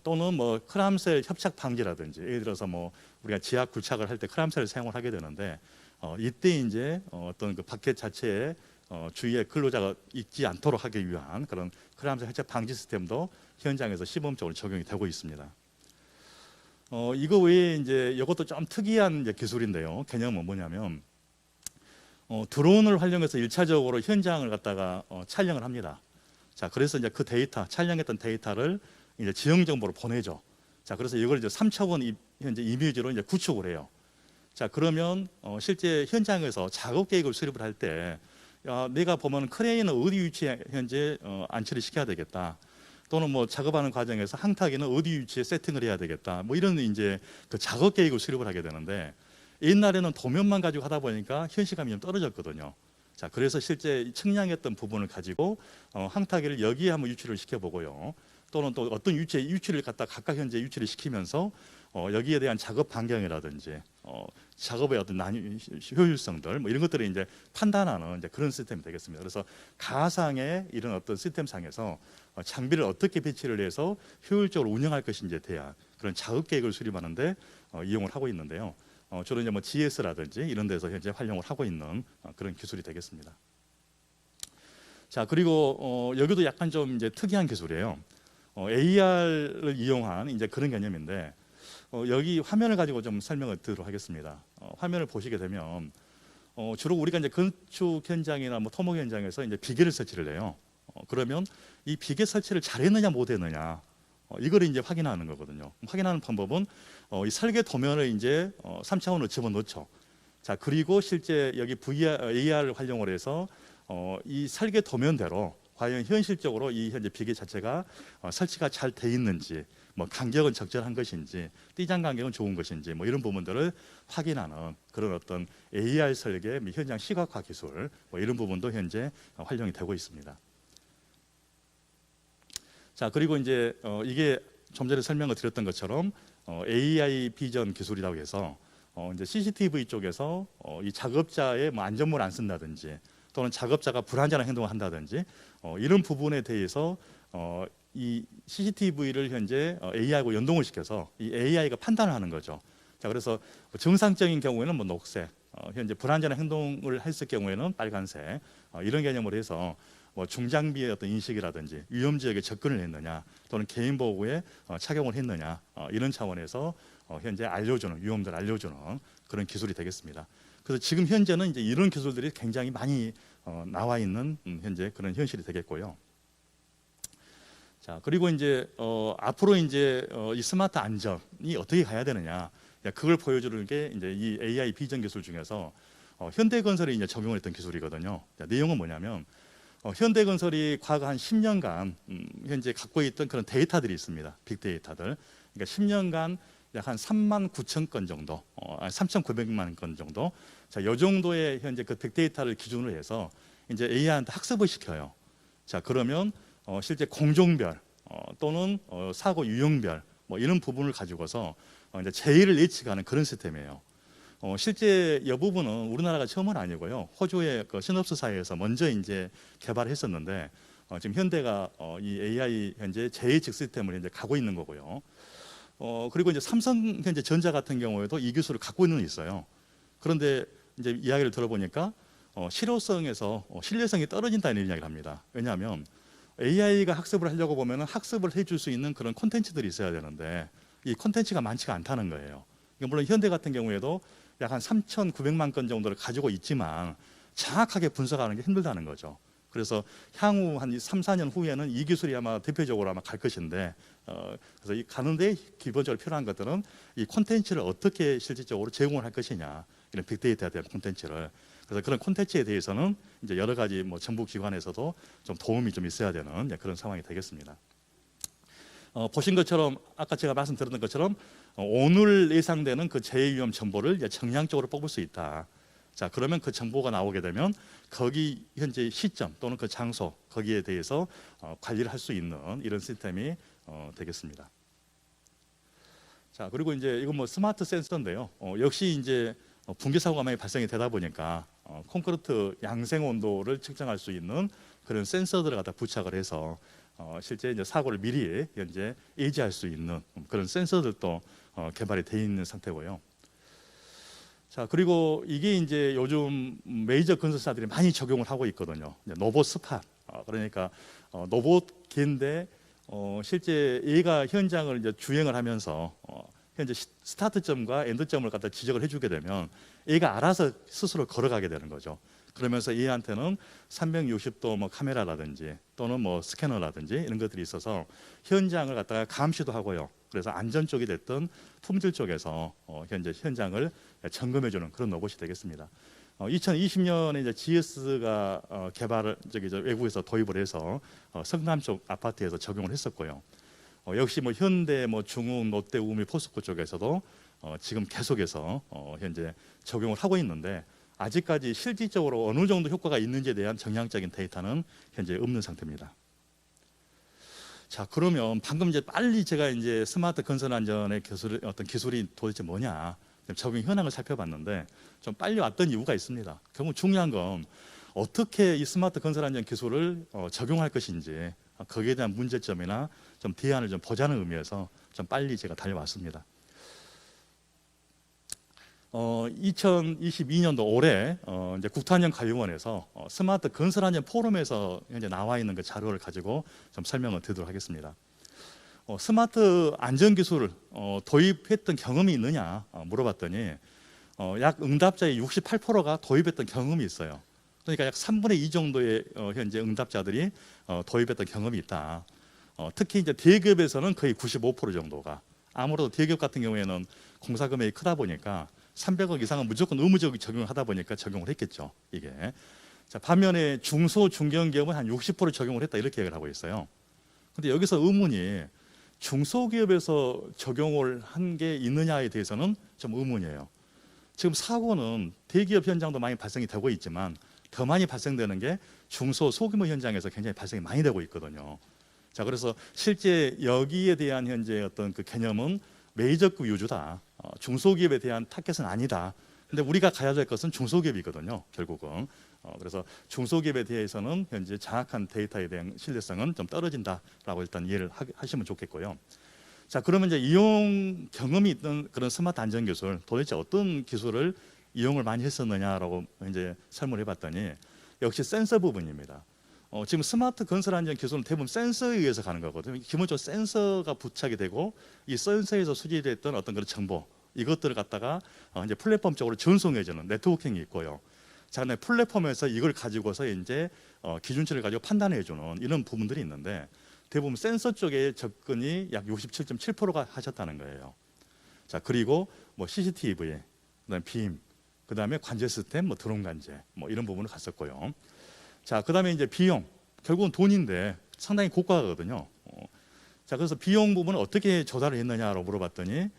S1: 또는 뭐 크람셀 협착 방지라든지 예를 들어서 뭐 우리가 지하 굴착을 할 때 크람셀을 사용을 하게 되는데 이때 이제 어떤 그 바켓 자체에 주위에 근로자가 있지 않도록 하기 위한 그런 크람셀 협착 방지 시스템도 현장에서 시범적으로 적용이 되고 있습니다. 이거 외에 이제 이것도 좀 특이한 이제 기술인데요. 개념은 뭐냐면 드론을 활용해서 1차적으로 현장을 갖다가 촬영을 합니다. 자, 그래서 이제 그 데이터, 촬영했던 데이터를 이제 지형 정보로 보내죠. 자, 그래서 이걸 이제 3차원 현재 이미지로 이제 구축을 해요. 자, 그러면 실제 현장에서 작업 계획을 수립을 할 때 내가 보면 크레인을 어디 위치에 현재 안치를 시켜야 되겠다. 또는 뭐 작업하는 과정에서 항타기는 어디 위치에 세팅을 해야 되겠다. 뭐 이런 이제 그 작업 계획을 수립을 하게 되는데 옛날에는 도면만 가지고 하다 보니까 현실감이 좀 떨어졌거든요. 자, 그래서 실제 측량했던 부분을 가지고 항타기를 여기에 한번 유치를 시켜보고요. 또는 또 어떤 유치를 갖다 각각 현재 유치를 시키면서 여기에 대한 작업 반경이라든지 작업의 어떤 효율성들 뭐 이런 것들을 이제 판단하는 이제 그런 시스템이 되겠습니다. 그래서 가상의 이런 어떤 시스템상에서 장비를 어떻게 배치를 해서 효율적으로 운영할 것인지에 대한 그런 작업 계획을 수립하는데 이용을 하고 있는데요. 주로 이제 뭐 GS라든지 이런 데서 현재 활용을 하고 있는 그런 기술이 되겠습니다. 자, 그리고 여기도 약간 좀 이제 특이한 기술이에요. AR을 이용한 이제 그런 개념인데 여기 화면을 가지고 좀 설명을 드리도록 하겠습니다. 화면을 보시게 되면 주로 우리가 이제 건축 현장이나 뭐 토목 현장에서 이제 비계를 설치를 해요. 그러면 이 비계 설치를 잘했느냐 못했느냐 이걸 이제 확인하는 거거든요. 확인하는 방법은 이 설계 도면을 이제 3차원으로 집어넣죠. 자, 그리고 실제 여기 AR을 활용을 해서 이 설계 도면대로 과연 현실적으로 이 현재 비계 자체가 설치가 잘 돼 있는지, 뭐 간격은 적절한 것인지, 띠장 간격은 좋은 것인지, 뭐 이런 부분들을 확인하는 그런 어떤 AR 설계, 현장 시각화 기술, 뭐 이런 부분도 현재 활용이 되고 있습니다. 자, 그리고 이제 이게 좀 전에 설명을 드렸던 것처럼 AI 비전 기술이라고 해서 이제 CCTV 쪽에서 이 작업자의 뭐 안전모를 안 쓴다든지 또는 작업자가 불안전한 행동을 한다든지 이런 부분에 대해서 이 CCTV를 현재 AI하고 연동을 시켜서 이 AI가 판단을 하는 거죠. 자, 그래서 정상적인 경우에는 뭐 녹색, 현재 불안전한 행동을 했을 경우에는 빨간색 이런 개념으로 해서 뭐 중장비의 어떤 인식이라든지 위험 지역에 접근을 했느냐 또는 개인 보호구에 착용을 했느냐 이런 차원에서 현재 알려주는 위험들을 알려주는 그런 기술이 되겠습니다. 그래서 지금 현재는 이제 이런 기술들이 굉장히 많이 나와 있는 현재 그런 현실이 되겠고요. 자, 그리고 이제 앞으로 이제 이 스마트 안전이 어떻게 가야 되느냐 그걸 보여주는 게 이제 이 AI 비전 기술 중에서 현대건설이 이제 적용을 했던 기술이거든요. 자, 내용은 뭐냐면 현대건설이 과거 한 10년간 현재 갖고 있던 그런 데이터들이 있습니다. 빅데이터들. 그러니까 10년간 약 한 3만 9천 건 정도, 3,900만 건 정도. 자, 이 정도의 현재 그 빅데이터를 기준으로 해서 이제 AI한테 학습을 시켜요. 자, 그러면 실제 공종별 또는 사고 유형별 뭐 이런 부분을 가지고서 이제 제의를 예측하는 그런 시스템이에요. 실제 이 부분은 우리나라가 처음은 아니고요. 호주의 그 신업스사에서 먼저 이제 개발했었는데 지금 현대가 이 AI 현재 제예측 시스템을 이제 가고 있는 거고요. 그리고 이제 삼성 현재 전자 같은 경우에도 이 기술을 갖고 있는 게 있어요. 그런데 이제 이야기를 들어보니까 실효성에서 신뢰성이 떨어진다는 이야기를 합니다. 왜냐하면 AI가 학습을 하려고 보면은 학습을 해줄 수 있는 그런 콘텐츠들이 있어야 되는데 이 콘텐츠가 많지가 않다는 거예요. 물론 현대 같은 경우에도 약 한 3,900만 건 정도를 가지고 있지만 정확하게 분석하는 게 힘들다는 거죠. 그래서 향후 한 3, 4년 후에는 이 기술이 아마 대표적으로 아마 갈 것인데 그래서 이 가는데 기본적으로 필요한 것들은 이 콘텐츠를 어떻게 실질적으로 제공을 할 것이냐 이런 빅데이터에 대한 콘텐츠를 그래서 그런 콘텐츠에 대해서는 이제 여러 가지 뭐 정부 기관에서도 좀 도움이 좀 있어야 되는 그런 상황이 되겠습니다. 보신 것처럼 아까 제가 말씀드렸던 것처럼 오늘 예상되는 그 재해 위험 정보를 정량적으로 뽑을 수 있다. 자, 그러면 그 정보가 나오게 되면 거기 현재 시점 또는 그 장소 거기에 대해서 관리를 할 수 있는 이런 시스템이 되겠습니다. 자, 그리고 이제 이건 뭐 스마트 센서인데요. 역시 이제 붕괴 사고가 많이 발생이 되다 보니까 콘크리트 양생 온도를 측정할 수 있는 그런 센서들을 갖다 부착을 해서 실제 이제 사고를 미리 현재 예지할 수 있는 그런 센서들도 개발이 되어 있는 상태고요. 자, 그리고 이게 이제 요즘 메이저 건설사들이 많이 적용을 하고 있거든요. 로봇 스팟 그러니까 로봇기인데 실제 얘가 현장을 이제 주행을 하면서 현재 스타트점과 엔드점을 갖다 지적을 해주게 되면 얘가 알아서 스스로 걸어가게 되는 거죠. 그러면서 얘한테는 360도 뭐 카메라라든지 또는 뭐 스캐너라든지 이런 것들이 있어서 현장을 갖다가 감시도 하고요. 그래서 안전 쪽이 됐든 품질 쪽에서 현재 현장을 점검해주는 그런 로봇이 되겠습니다. 2020년에 이제 GS가 개발을 외국에서 도입을 해서 성남 쪽 아파트에서 적용을 했었고요. 역시 뭐 현대, 뭐 중흥, 롯데, 우미, 포스코 쪽에서도 지금 계속해서 현재 적용을 하고 있는데 아직까지 실질적으로 어느 정도 효과가 있는지에 대한 정량적인 데이터는 현재 없는 상태입니다. 자, 그러면 방금 이제 빨리 제가 이제 스마트 건설 안전의 기술이 도대체 뭐냐 적용 현황을 살펴봤는데 좀 빨리 왔던 이유가 있습니다. 결국 중요한 건 어떻게 이 스마트 건설 안전 기술을 적용할 것인지 거기에 대한 문제점이나 좀 대안을 좀 보자는 의미에서 좀 빨리 제가 달려왔습니다. 2022년도 올해 이제 국토안전관리원에서 스마트 건설안전 포럼에서 현재 나와 있는 그 자료를 가지고 좀 설명을 드리도록 하겠습니다. 스마트 안전 기술을 도입했던 경험이 있느냐 물어봤더니 약 응답자의 68%가 도입했던 경험이 있어요. 그러니까 약 3분의 2 정도의 현재 응답자들이 도입했던 경험이 있다. 특히 이제 대기업에서는 거의 95% 정도가, 아무래도 대기업 같은 경우에는 공사 금액이 크다 보니까 300억 이상은 무조건 의무적으로 적용을 하다 보니까 적용을 했겠죠. 이게. 자, 반면에 중소 중견기업은 한 60% 적용을 했다 이렇게 얘기를 하고 있어요. 근데 여기서 의문이 중소기업에서 적용을 한 게 있느냐에 대해서는 좀 의문이에요. 지금 사고는 대기업 현장도 많이 발생이 되고 있지만 더 많이 발생되는 게 중소 소규모 현장에서 굉장히 발생이 많이 되고 있거든요. 자, 그래서 실제 여기에 대한 현재 어떤 그 개념은 메이저급 위주다. 중소기업에 대한 타겟은 아니다. 근데 우리가 가야 될 것은 중소기업이거든요. 결국은. 그래서 중소기업에 대해서는 현재 정확한 데이터에 대한 신뢰성은 좀 떨어진다라고 일단 이해를 하시면 좋겠고요. 자, 그러면 이제 이용 경험이 있던 그런 스마트 안전 기술, 도대체 어떤 기술을 이용을 많이 했었느냐라고 이제 설명을 해봤더니 역시 센서 부분입니다. 지금 스마트 건설 안전 기술은 대부분 센서에 의해서 가는 거거든요. 기본적으로 센서가 부착이 되고 이 센서에서 수집됐던 어떤 그런 정보, 이것들을 갖다가 이제 플랫폼 쪽으로 전송해주는 네트워킹이 있고요. 자, 네, 플랫폼에서 이걸 가지고서 이제 기준치를 가지고 판단해주는 이런 부분들이 있는데 대부분 센서 쪽에 접근이 약 67.7%가 하셨다는 거예요. 자, 그리고 뭐 CCTV, 그다음에 빔, 그다음에 관제 시스템, 뭐 드론 관제, 뭐 이런 부분을 갔었고요. 자, 그다음에 이제 비용, 결국은 돈인데 상당히 고가거든요. 자, 그래서 비용 부분을 어떻게 조달을 했느냐라고 물어봤더니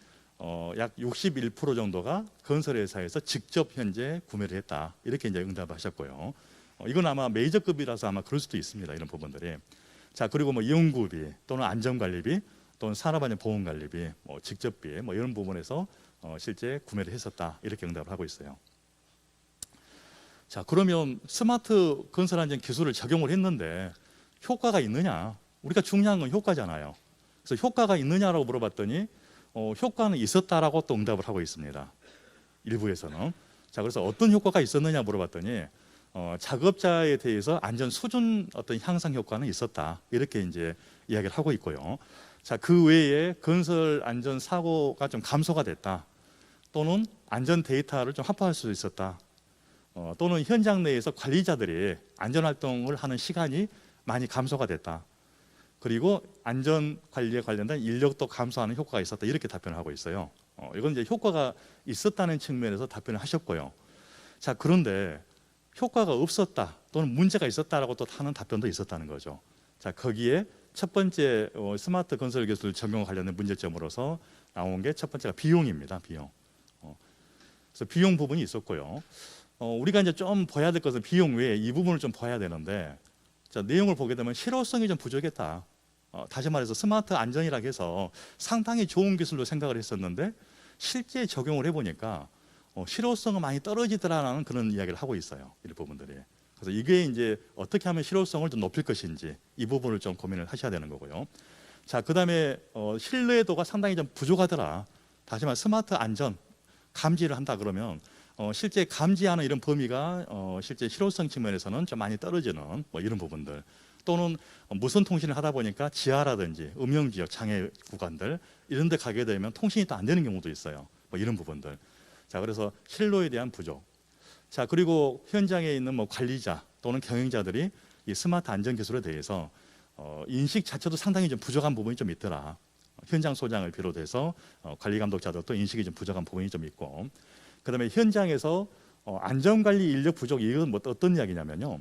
S1: 약 61% 정도가 건설회사에서 직접 현재 구매를 했다. 이렇게 이제 응답하셨고요. 이건 아마 메이저급이라서 아마 그럴 수도 있습니다. 이런 부분들이. 자, 그리고 뭐 연구비 또는 안전관리비 또는 산업안전보험관리비, 뭐 직접비, 뭐 이런 부분에서 실제 구매를 했었다. 이렇게 응답을 하고 있어요. 자, 그러면 스마트 건설안전 기술을 적용을 했는데 효과가 있느냐? 우리가 중요한 건 효과잖아요. 그래서 효과가 있느냐라고 물어봤더니 효과는 있었다라고 또 응답을 하고 있습니다. 일부에서는. 자, 그래서 어떤 효과가 있었느냐 물어봤더니 작업자에 대해서 안전 수준 어떤 향상 효과는 있었다. 이렇게 이제 이야기를 하고 있고요. 자, 그 외에 건설 안전 사고가 좀 감소가 됐다. 또는 안전 데이터를 좀 확보할 수 있었다. 또는 현장 내에서 관리자들이 안전 활동을 하는 시간이 많이 감소가 됐다. 그리고 안전 관리에 관련된 인력도 감소하는 효과가 있었다. 이렇게 답변을 하고 있어요. 이건 이제 효과가 있었다는 측면에서 답변을 하셨고요. 자, 그런데 효과가 없었다 또는 문제가 있었다라고 또 하는 답변도 있었다는 거죠. 자, 거기에 첫 번째 스마트 건설 기술 적용 관련된 문제점으로서 나온 게 첫 번째가 비용입니다. 비용. 그래서 비용 부분이 있었고요. 우리가 이제 좀 봐야 될 것은 비용 외에 이 부분을 좀 봐야 되는데, 자, 내용을 보게 되면 실효성이 좀 부족했다. 다시 말해서 스마트 안전이라고 해서 상당히 좋은 기술로 생각을 했었는데 실제 적용을 해보니까 실효성은 많이 떨어지더라는 그런 이야기를 하고 있어요. 이런 부분들이. 그래서 이게 이제 어떻게 하면 실효성을 좀 높일 것인지 이 부분을 좀 고민을 하셔야 되는 거고요. 자, 그다음에 신뢰도가 상당히 좀 부족하더라. 다시 말해 스마트 안전 감지를 한다 그러면 실제 감지하는 이런 범위가 실제 실효성 측면에서는 좀 많이 떨어지는 뭐 이런 부분들, 또는 무선 통신을 하다 보니까 지하라든지 음영 지역 장애 구간들 이런 데 가게 되면 통신이 또 안 되는 경우도 있어요. 뭐 이런 부분들. 자, 그래서 신뢰에 대한 부족. 자, 그리고 현장에 있는 뭐 관리자 또는 경영자들이 이 스마트 안전 기술에 대해서 인식 자체도 상당히 좀 부족한 부분이 좀 있더라. 현장 소장을 비롯해서 관리 감독자들도 인식이 좀 부족한 부분이 좀 있고, 그다음에 현장에서 안전관리 인력 부족, 이건 뭐 어떤 이야기냐면요.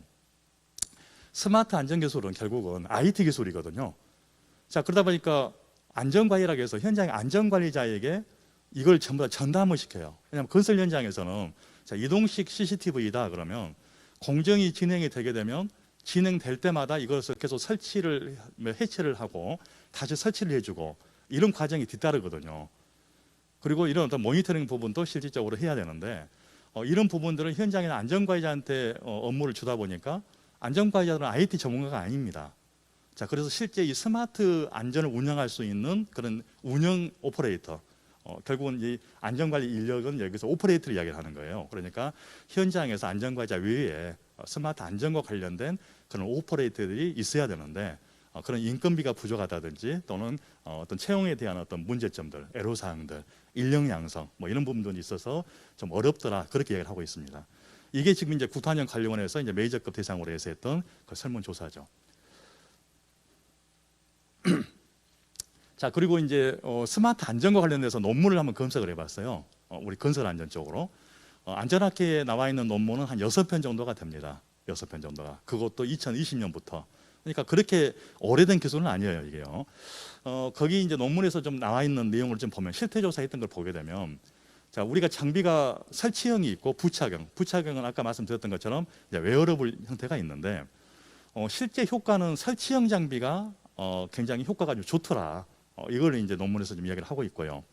S1: 스마트 안전기술은 결국은 IT 기술이거든요. 자, 그러다 보니까 안전관리라고 해서 현장의 안전관리자에게 이걸 전부 다 전담을 시켜요. 왜냐하면 건설 현장에서는 자, 이동식 CCTV다 그러면 공정이 진행이 되게 되면 진행될 때마다 이것을 계속 설치를, 해체를 하고 다시 설치를 해주고 이런 과정이 뒤따르거든요. 그리고 이런 어떤 모니터링 부분도 실질적으로 해야 되는데 이런 부분들은 현장에 안전관리자한테 업무를 주다 보니까 안전관리자들은 IT 전문가가 아닙니다. 자, 그래서 실제 이 스마트 안전을 운영할 수 있는 그런 운영 오퍼레이터, 결국은 이 안전관리 인력은 여기서 오퍼레이터를 이야기를 하는 거예요. 그러니까 현장에서 안전관리자 외에 스마트 안전과 관련된 그런 오퍼레이터들이 있어야 되는데 그런 인건비가 부족하다든지 또는 어떤 채용에 대한 어떤 문제점들, 애로사항들, 인력 양성 뭐 이런 부분들이 있어서 좀 어렵더라 그렇게 얘기를 하고 있습니다. 이게 지금 이제 구탄형 관리원에서 이제 메이저급 대상으로 해서 했던 그 설문조사죠. 자, 그리고 이제 스마트 안전과 관련돼서 논문을 한번 검색을 해봤어요. 우리 건설 안전 쪽으로 안전학회에 나와 있는 논문은 한 6편 정도가 됩니다. 6편 정도가. 그것도 2020년부터. 그러니까 그렇게 오래된 기술은 아니에요, 이게요. 거기 이제 논문에서 좀 나와 있는 내용을 좀 보면 실태조사했던 걸 보게 되면 자, 우리가 장비가 설치형이 있고 부착형. 부착형은 아까 말씀드렸던 것처럼 이제 웨어러블 형태가 있는데 실제 효과는 설치형 장비가 굉장히 효과가 좀 좋더라. 이걸 이제 논문에서 좀 이야기를 하고 있고요.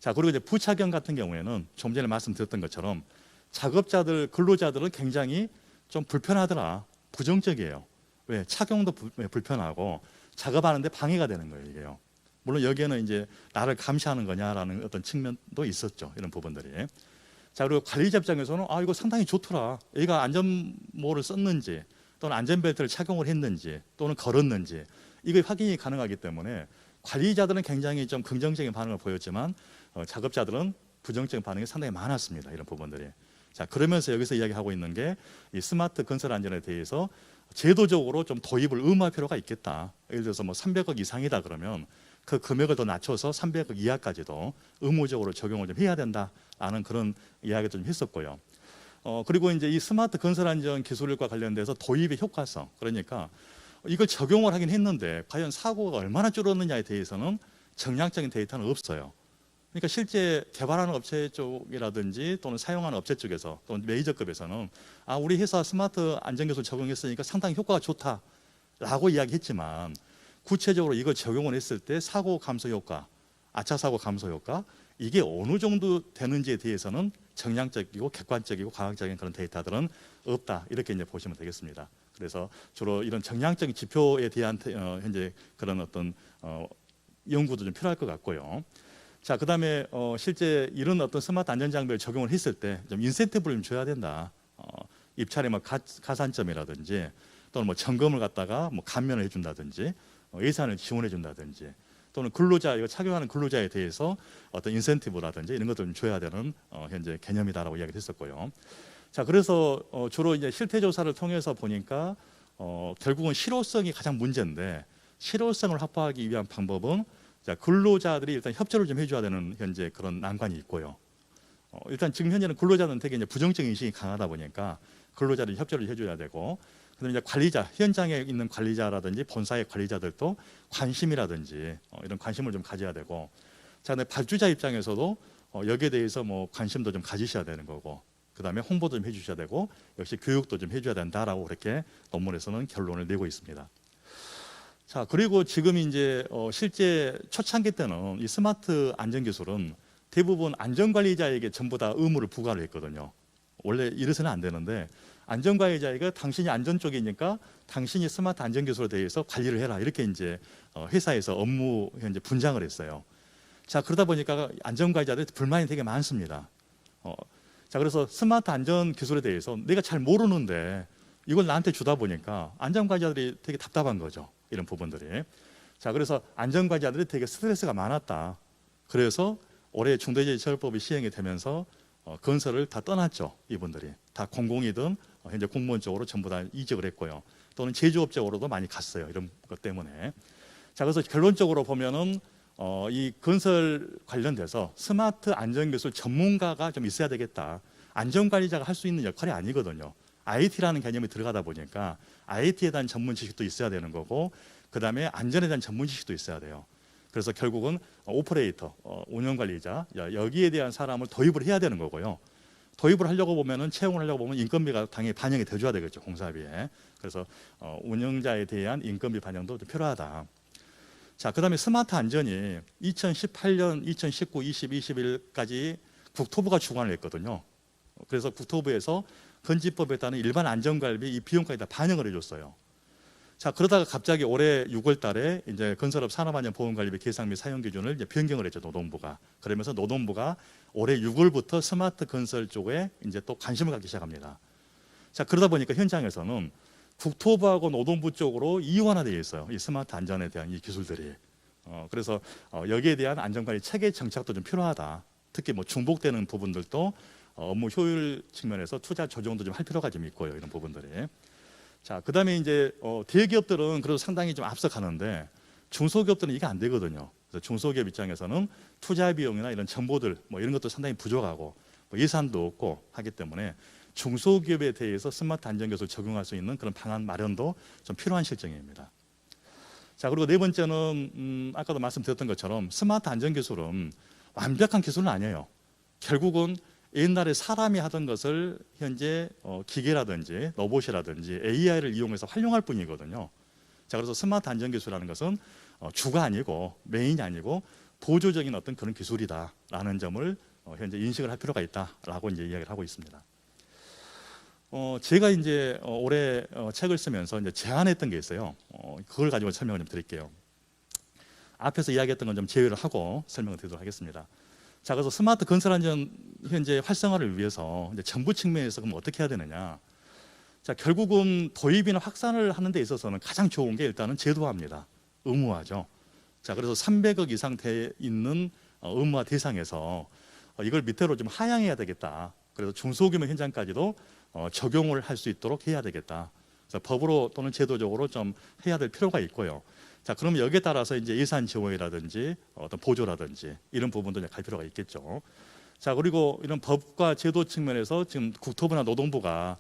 S1: 자, 그리고 이제 부착형 같은 경우에는 좀 전에 말씀드렸던 것처럼 작업자들, 근로자들은 굉장히 좀 불편하더라. 부정적이에요. 왜? 착용도 불편하고 작업하는데 방해가 되는 거예요, 이게요. 물론 여기에는 이제 나를 감시하는 거냐라는 어떤 측면도 있었죠. 이런 부분들이. 자, 그리고 관리자 입장에서는 이거 상당히 좋더라. 얘가 안전모를 썼는지 또는 안전벨트를 착용을 했는지 또는 걸었는지 이게 확인이 가능하기 때문에 관리자들은 굉장히 좀 긍정적인 반응을 보였지만 작업자들은 부정적인 반응이 상당히 많았습니다. 이런 부분들이. 자, 그러면서 여기서 이야기하고 있는 게 이 스마트 건설 안전에 대해서 제도적으로 좀 도입을 의무할 필요가 있겠다. 예를 들어서 뭐 300억 이상이다 그러면 그 금액을 더 낮춰서 300억 이하까지도 의무적으로 적용을 좀 해야 된다라는 그런 이야기도 좀 했었고요. 그리고 이제 이 스마트 건설 안전 기술과 관련돼서 도입의 효과성, 그러니까 이걸 적용을 하긴 했는데 과연 사고가 얼마나 줄었느냐에 대해서는 정량적인 데이터는 없어요. 그러니까 실제 개발하는 업체 쪽이라든지 또는 사용하는 업체 쪽에서 또는 메이저급에서는 우리 회사 스마트 안전기술 적용했으니까 상당히 효과가 좋다라고 이야기했지만 구체적으로 이걸 적용을 했을 때 사고 감소 효과, 아차 사고 감소 효과 이게 어느 정도 되는지에 대해서는 정량적이고 객관적이고 과학적인 그런 데이터들은 없다 이렇게 이제 보시면 되겠습니다. 그래서 주로 이런 정량적인 지표에 대한 현재 그런 어떤 연구도 좀 필요할 것 같고요. 자, 그다음에 실제 이런 어떤 스마트 안전 장비를 적용을 했을 때 좀 인센티브를 좀 줘야 된다. 입찰에 뭐 가산점이라든지 또는 뭐 점검을 갖다가 뭐 감면을 해준다든지 예산을 지원해 준다든지 또는 근로자 이거 착용하는 근로자에 대해서 어떤 인센티브라든지 이런 것들을 좀 줘야 되는 현재 개념이다라고 이야기를 했었고요. 자, 그래서 주로 이제 실태 조사를 통해서 보니까 결국은 실효성이 가장 문제인데 실효성을 확보하기 위한 방법은 자, 근로자들이 일단 협조를 좀 해줘야 되는 현재 그런 난관이 있고요. 일단 지금 현재는 근로자는 되게 이제 부정적인 인식이 강하다 보니까 근로자들이 협조를 해줘야 되고, 그다음에 이제 관리자, 현장에 있는 관리자라든지 본사의 관리자들도 관심이라든지 이런 관심을 좀 가져야 되고, 자, 근데 발주자 입장에서도 여기에 대해서 뭐 관심도 좀 가지셔야 되는 거고, 그다음에 홍보도 좀 해주셔야 되고, 역시 교육도 좀 해줘야 된다라고 그렇게 논문에서는 결론을 내고 있습니다. 자, 그리고 지금 이제 실제 초창기 때는 이 스마트 안전 기술은 대부분 안전관리자에게 전부 다 의무를 부과를 했거든요. 원래 이래서는 안 되는데 안전관리자에게 당신이 안전 쪽이니까 당신이 스마트 안전 기술에 대해서 관리를 해라 이렇게 이제 회사에서 업무 현재 분장을 했어요. 자, 그러다 보니까 안전관리자들이 불만이 되게 많습니다. 자, 그래서 스마트 안전 기술에 대해서 내가 잘 모르는데 이걸 나한테 주다 보니까 안전관리자들이 되게 답답한 거죠. 이런 부분들이. 자, 그래서 안전관리자들이 되게 스트레스가 많았다. 그래서 올해 중대재해처벌법이 시행이 되면서 건설을 다 떠났죠. 이분들이 다 공공이든 현재 공무원 쪽으로 전부 다 이직을 했고요. 또는 제조업 쪽으로도 많이 갔어요. 이런 것 때문에. 자, 그래서 결론적으로 보면은 이 건설 관련돼서 스마트 안전기술 전문가가 좀 있어야 되겠다. 안전관리자가 할 수 있는 역할이 아니거든요. IT라는 개념이 들어가다 보니까 IT에 대한 전문 지식도 있어야 되는 거고, 그 다음에 안전에 대한 전문 지식도 있어야 돼요. 그래서 결국은 오퍼레이터, 운영관리자, 여기에 대한 사람을 도입을 해야 되는 거고요. 도입을 하려고 보면은, 채용을 하려고 보면 인건비가 당연히 반영이 돼줘야 되겠죠, 공사비에. 그래서 운영자에 대한 인건비 반영도 좀 필요하다. 자, 그 다음에 스마트 안전이 2018년, 2019, 20, 21까지 국토부가 주관을 했거든요. 그래서 국토부에서 건지법에 따른 일반 안전관리 이 비용까지 다 반영을 해줬어요. 자, 그러다가 갑자기 올해 6월 달에 이제 건설업 산업안전보건관리비 계상 및 사용 기준을 이제 변경을 했죠, 노동부가. 그러면서 노동부가 올해 6월부터 스마트 건설 쪽에 이제 또 관심을 갖기 시작합니다. 자, 그러다 보니까 현장에서는 국토부하고 노동부 쪽으로 이원화되어 있어요, 이 스마트 안전에 대한 이 기술들이. 그래서 여기에 대한 안전관리 체계 정착도 좀 필요하다. 특히 뭐 중복되는 부분들도 업무 효율 측면에서 투자 조정도 좀 할 필요가 좀 있고요, 이런 부분들이. 자, 그다음에 이제 대기업들은 그래도 상당히 좀 앞서가는데 중소기업들은 이게 안 되거든요. 그래서 중소기업 입장에서는 투자 비용이나 이런 정보들 뭐 이런 것도 상당히 부족하고 뭐 예산도 없고 하기 때문에 중소기업에 대해서 스마트 안전 기술을 적용할 수 있는 그런 방안 마련도 좀 필요한 실정입니다. 자, 그리고 네 번째는 아까도 말씀드렸던 것처럼 스마트 안전 기술은 완벽한 기술은 아니에요. 결국은 옛날에 사람이 하던 것을 현재 기계라든지 로봇이라든지 AI를 이용해서 활용할 뿐이거든요. 자, 그래서 스마트 안전 기술이라는 것은 주가 아니고 메인이 아니고 보조적인 어떤 그런 기술이다라는 점을 현재 인식을 할 필요가 있다라고 이제 이야기를 하고 있습니다. 제가 이제 올해 책을 쓰면서 이제 제안했던 게 있어요. 그걸 가지고 설명을 좀 드릴게요. 앞에서 이야기했던 건 좀 제외를 하고 설명을 드리도록 하겠습니다. 자, 그래서 스마트 건설 안전 현재 활성화를 위해서 이제 정부 측면에서 그럼 어떻게 해야 되느냐? 자, 결국은 도입이나 확산을 하는 데 있어서는 가장 좋은 게 일단은 제도화입니다. 의무화죠. 자, 그래서 300억 이상 돼 있는 의무화 대상에서 이걸 밑으로 좀 하향해야 되겠다. 그래서 중소규모 현장까지도 적용을 할 수 있도록 해야 되겠다. 그래서 법으로 또는 제도적으로 좀 해야 될 필요가 있고요. 자, 그러면 여기에 따라서 이제 예산 지원이라든지 어떤 보조라든지 이런 부분도 갈 필요가 있겠죠. 자, 그리고 이런 법과 제도 측면에서 지금 국토부나 노동부가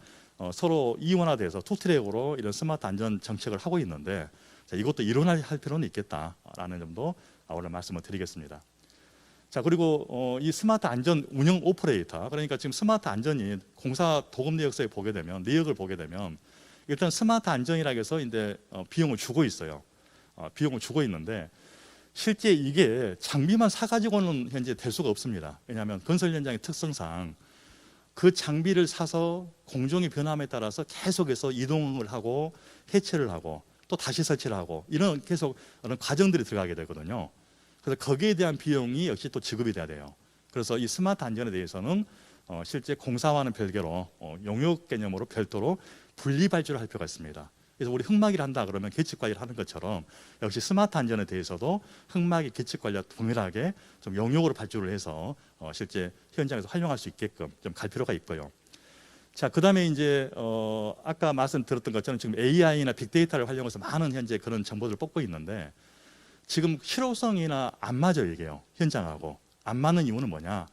S1: 서로 이원화돼서 투트랙으로 이런 스마트 안전 정책을 하고 있는데, 자, 이것도 일원화할 필요는 있겠다라는 점도 오늘 말씀을 드리겠습니다. 자, 그리고 이 스마트 안전 운영 오퍼레이터, 그러니까 지금 스마트 안전이 공사 도급 내역서에 보게 되면, 내역을 보게 되면 일단 스마트 안전이라고 해서 이제 비용을 주고 있어요. 비용을 주고 있는데 실제 이게 장비만 사가지고는 현재 될 수가 없습니다. 왜냐하면 건설 현장의 특성상 그 장비를 사서 공정의 변함에 따라서 계속해서 이동을 하고 해체를 하고 또 다시 설치를 하고 이런 계속 그런 과정들이 들어가게 되거든요. 그래서 거기에 대한 비용이 역시 또 지급이 돼야 돼요. 그래서 이 스마트 안전에 대해서는 실제 공사와는 별개로 용역 개념으로 별도로 분리 발주를 할 필요가 있습니다. 그래서 우리 흙막이를 한다 그러면 계측 관리를 하는 것처럼 역시 스마트 안전에 대해서도 흙막이 계측 관리와 동일하게 좀 용역으로 발주를 해서 실제 현장에서 활용할 수 있게끔 좀 갈 필요가 있고요. 자, 그다음에 이제 아까 말씀드렸던 것처럼 지금 AI나 빅데이터를 활용해서 많은 현재 그런 정보들을 뽑고 있는데 지금 실효성이나 안 맞아요, 이게요. 현장하고 안 맞는 이유는 뭐냐?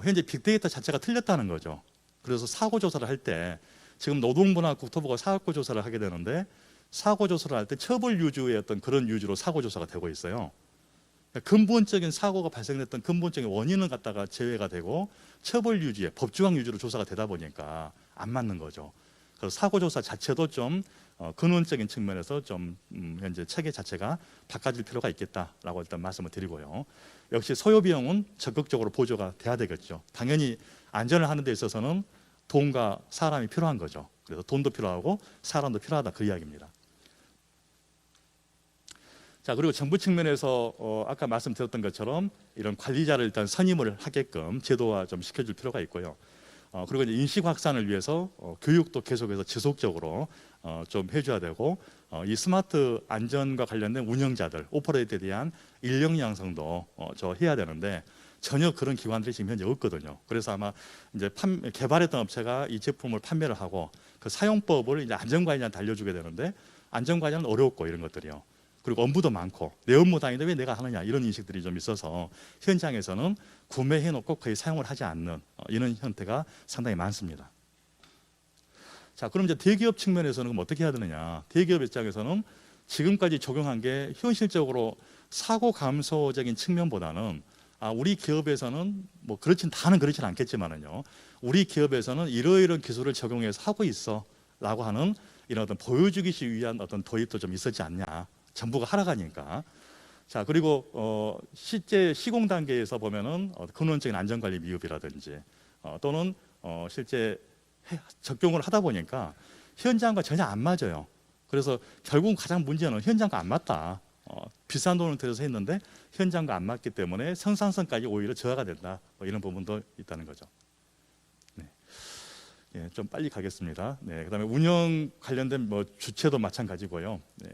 S1: 현재 빅데이터 자체가 틀렸다는 거죠. 그래서 사고 조사를 할 때 지금 노동부나 국토부가 사고 조사를 하게 되는데 사고 조사를 할 때 처벌 유주의 어떤 그런 유주로 사고 조사가 되고 있어요. 그러니까 근본적인 사고가 발생했던 근본적인 원인은 갖다가 제외가 되고 처벌 유주의 법조항 유주로 조사가 되다 보니까 안 맞는 거죠. 그래서 사고 조사 자체도 좀 근원적인 측면에서 좀 현재 체계 자체가 바꿔질 필요가 있겠다라고 일단 말씀을 드리고요. 역시 소요 비용은 적극적으로 보조가 돼야 되겠죠. 당연히 안전을 하는 데 있어서는 돈과 사람이 필요한 거죠. 그래서 돈도 필요하고 사람도 필요하다, 그 이야기입니다. 자, 그리고 정부 측면에서 아까 말씀드렸던 것처럼 이런 관리자를 일단 선임을 하게끔 제도화 좀 시켜줄 필요가 있고요. 그리고 이제 인식 확산을 위해서 교육도 계속해서 지속적으로 좀 해줘야 되고 이 스마트 안전과 관련된 운영자들, 오퍼레이터에 대한 인력 양성도 저 해야 되는데 전혀 그런 기관들이 지금 현재 없거든요. 그래서 아마 이제 개발했던 업체가 이 제품을 판매를 하고 그 사용법을 이제 안전관리자한테 알려주게 되는데 안전관리는 어렵고 이런 것들이요. 그리고 업무도 많고 내 업무 다니는데 왜 내가 하느냐 이런 인식들이 좀 있어서 현장에서는 구매해놓고 거의 사용을 하지 않는 이런 형태가 상당히 많습니다. 자, 그럼 이제 대기업 측면에서는 그럼 어떻게 해야 되느냐? 대기업 입장에서는 지금까지 적용한 게 현실적으로 사고 감소적인 측면보다는 우리 기업에서는 뭐 다는 그렇진 않겠지만은요. 우리 기업에서는 이러이러한 기술을 적용해서 하고 있어라고 하는 이런 어떤 보여주기 위한 어떤 도입도 좀 있었지 않냐. 정부가 하러 가니까. 자, 그리고 실제 시공 단계에서 보면은 근원적인 안전관리 미흡이라든지 또는 실제 적용을 하다 보니까 현장과 전혀 안 맞아요. 그래서 결국 가장 문제는 현장과 안 맞다. 비싼 돈을 들여서 했는데 현장과 안 맞기 때문에 생산성까지 오히려 저하가 된다. 뭐 이런 부분도 있다는 거죠. 네. 예, 좀 빨리 가겠습니다. 네, 그다음에 운영 관련된 뭐 주체도 마찬가지고요. 네.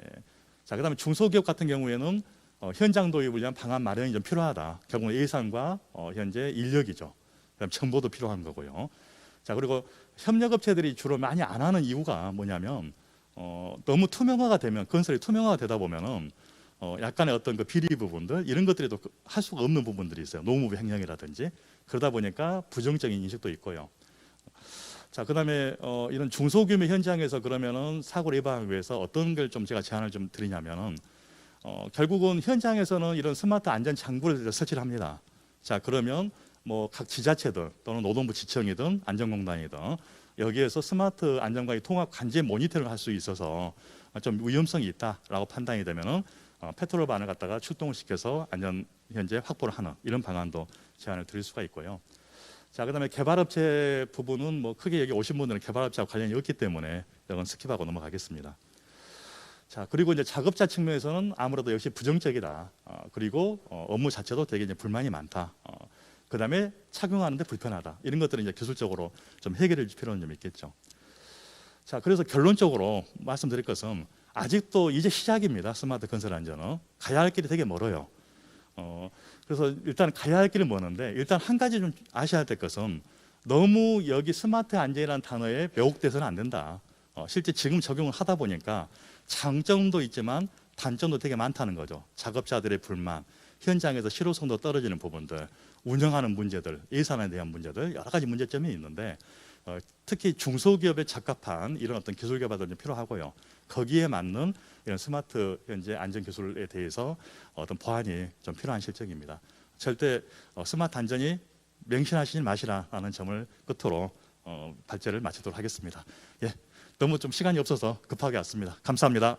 S1: 자, 그다음에 중소기업 같은 경우에는 현장 도입을 위한 방안 마련이 좀 필요하다. 결국은 예산과 현재 인력이죠. 그다음 정보도 필요한 거고요. 자, 그리고 협력업체들이 주로 많이 안 하는 이유가 뭐냐면 너무 투명화가 되면 건설이 투명화가 되다 보면은 약간의 어떤 그 비리 부분들 이런 것들에도 할 수가 없는 부분들이 있어요. 노무부 횡령이라든지 그러다 보니까 부정적인 인식도 있고요. 자, 그다음에 이런 중소규모 현장에서 그러면은 사고를 예방하기 위해서 어떤 걸 좀 제가 제안을 좀 드리냐면은 결국은 현장에서는 이런 스마트 안전 장구를 설치를 합니다. 자, 그러면 뭐 각 지자체들 또는 노동부 지청이든 안전공단이든 여기에서 스마트 안전관리 통합 관제 모니터링을 할 수 있어서 좀 위험성이 있다라고 판단이 되면은 페트롤 반을 갖다가 출동을 시켜서 안전 현재 확보를 하는 이런 방안도 제안을 드릴 수가 있고요. 자, 그다음에 개발업체 부분은 뭐 크게 여기 오신 분들은 개발업체와 관련이 없기 때문에 이건 스킵하고 넘어가겠습니다. 자, 그리고 이제 작업자 측면에서는 아무래도 역시 부정적이다. 그리고 업무 자체도 되게 이제 불만이 많다. 그다음에 착용하는데 불편하다. 이런 것들은 이제 기술적으로 좀 해결할 필요는 좀 있겠죠. 자, 그래서 결론적으로 말씀드릴 것은 아직도 이제 시작입니다. 스마트 건설 안전은 가야 할 길이 되게 멀어요. 그래서 일단 가야 할 길은 먼데 일단 한 가지 좀 아셔야 될 것은 너무 여기 스마트 안전이라는 단어에 왜곡돼서는 안 된다. 실제 지금 적용을 하다 보니까 장점도 있지만 단점도 되게 많다는 거죠. 작업자들의 불만, 현장에서 실효성도 떨어지는 부분들, 운영하는 문제들, 예산에 대한 문제들 여러 가지 문제점이 있는데 특히 중소기업에 적합한 이런 어떤 기술 개발도 좀 필요하고요. 거기에 맞는 이런 스마트 현재 안전 기술에 대해서 어떤 보완이 좀 필요한 실정입니다. 절대 스마트 안전이 맹신하시지 마시라는 점을 끝으로 발제를 마치도록 하겠습니다. 예, 너무 좀 시간이 없어서 급하게 왔습니다. 감사합니다.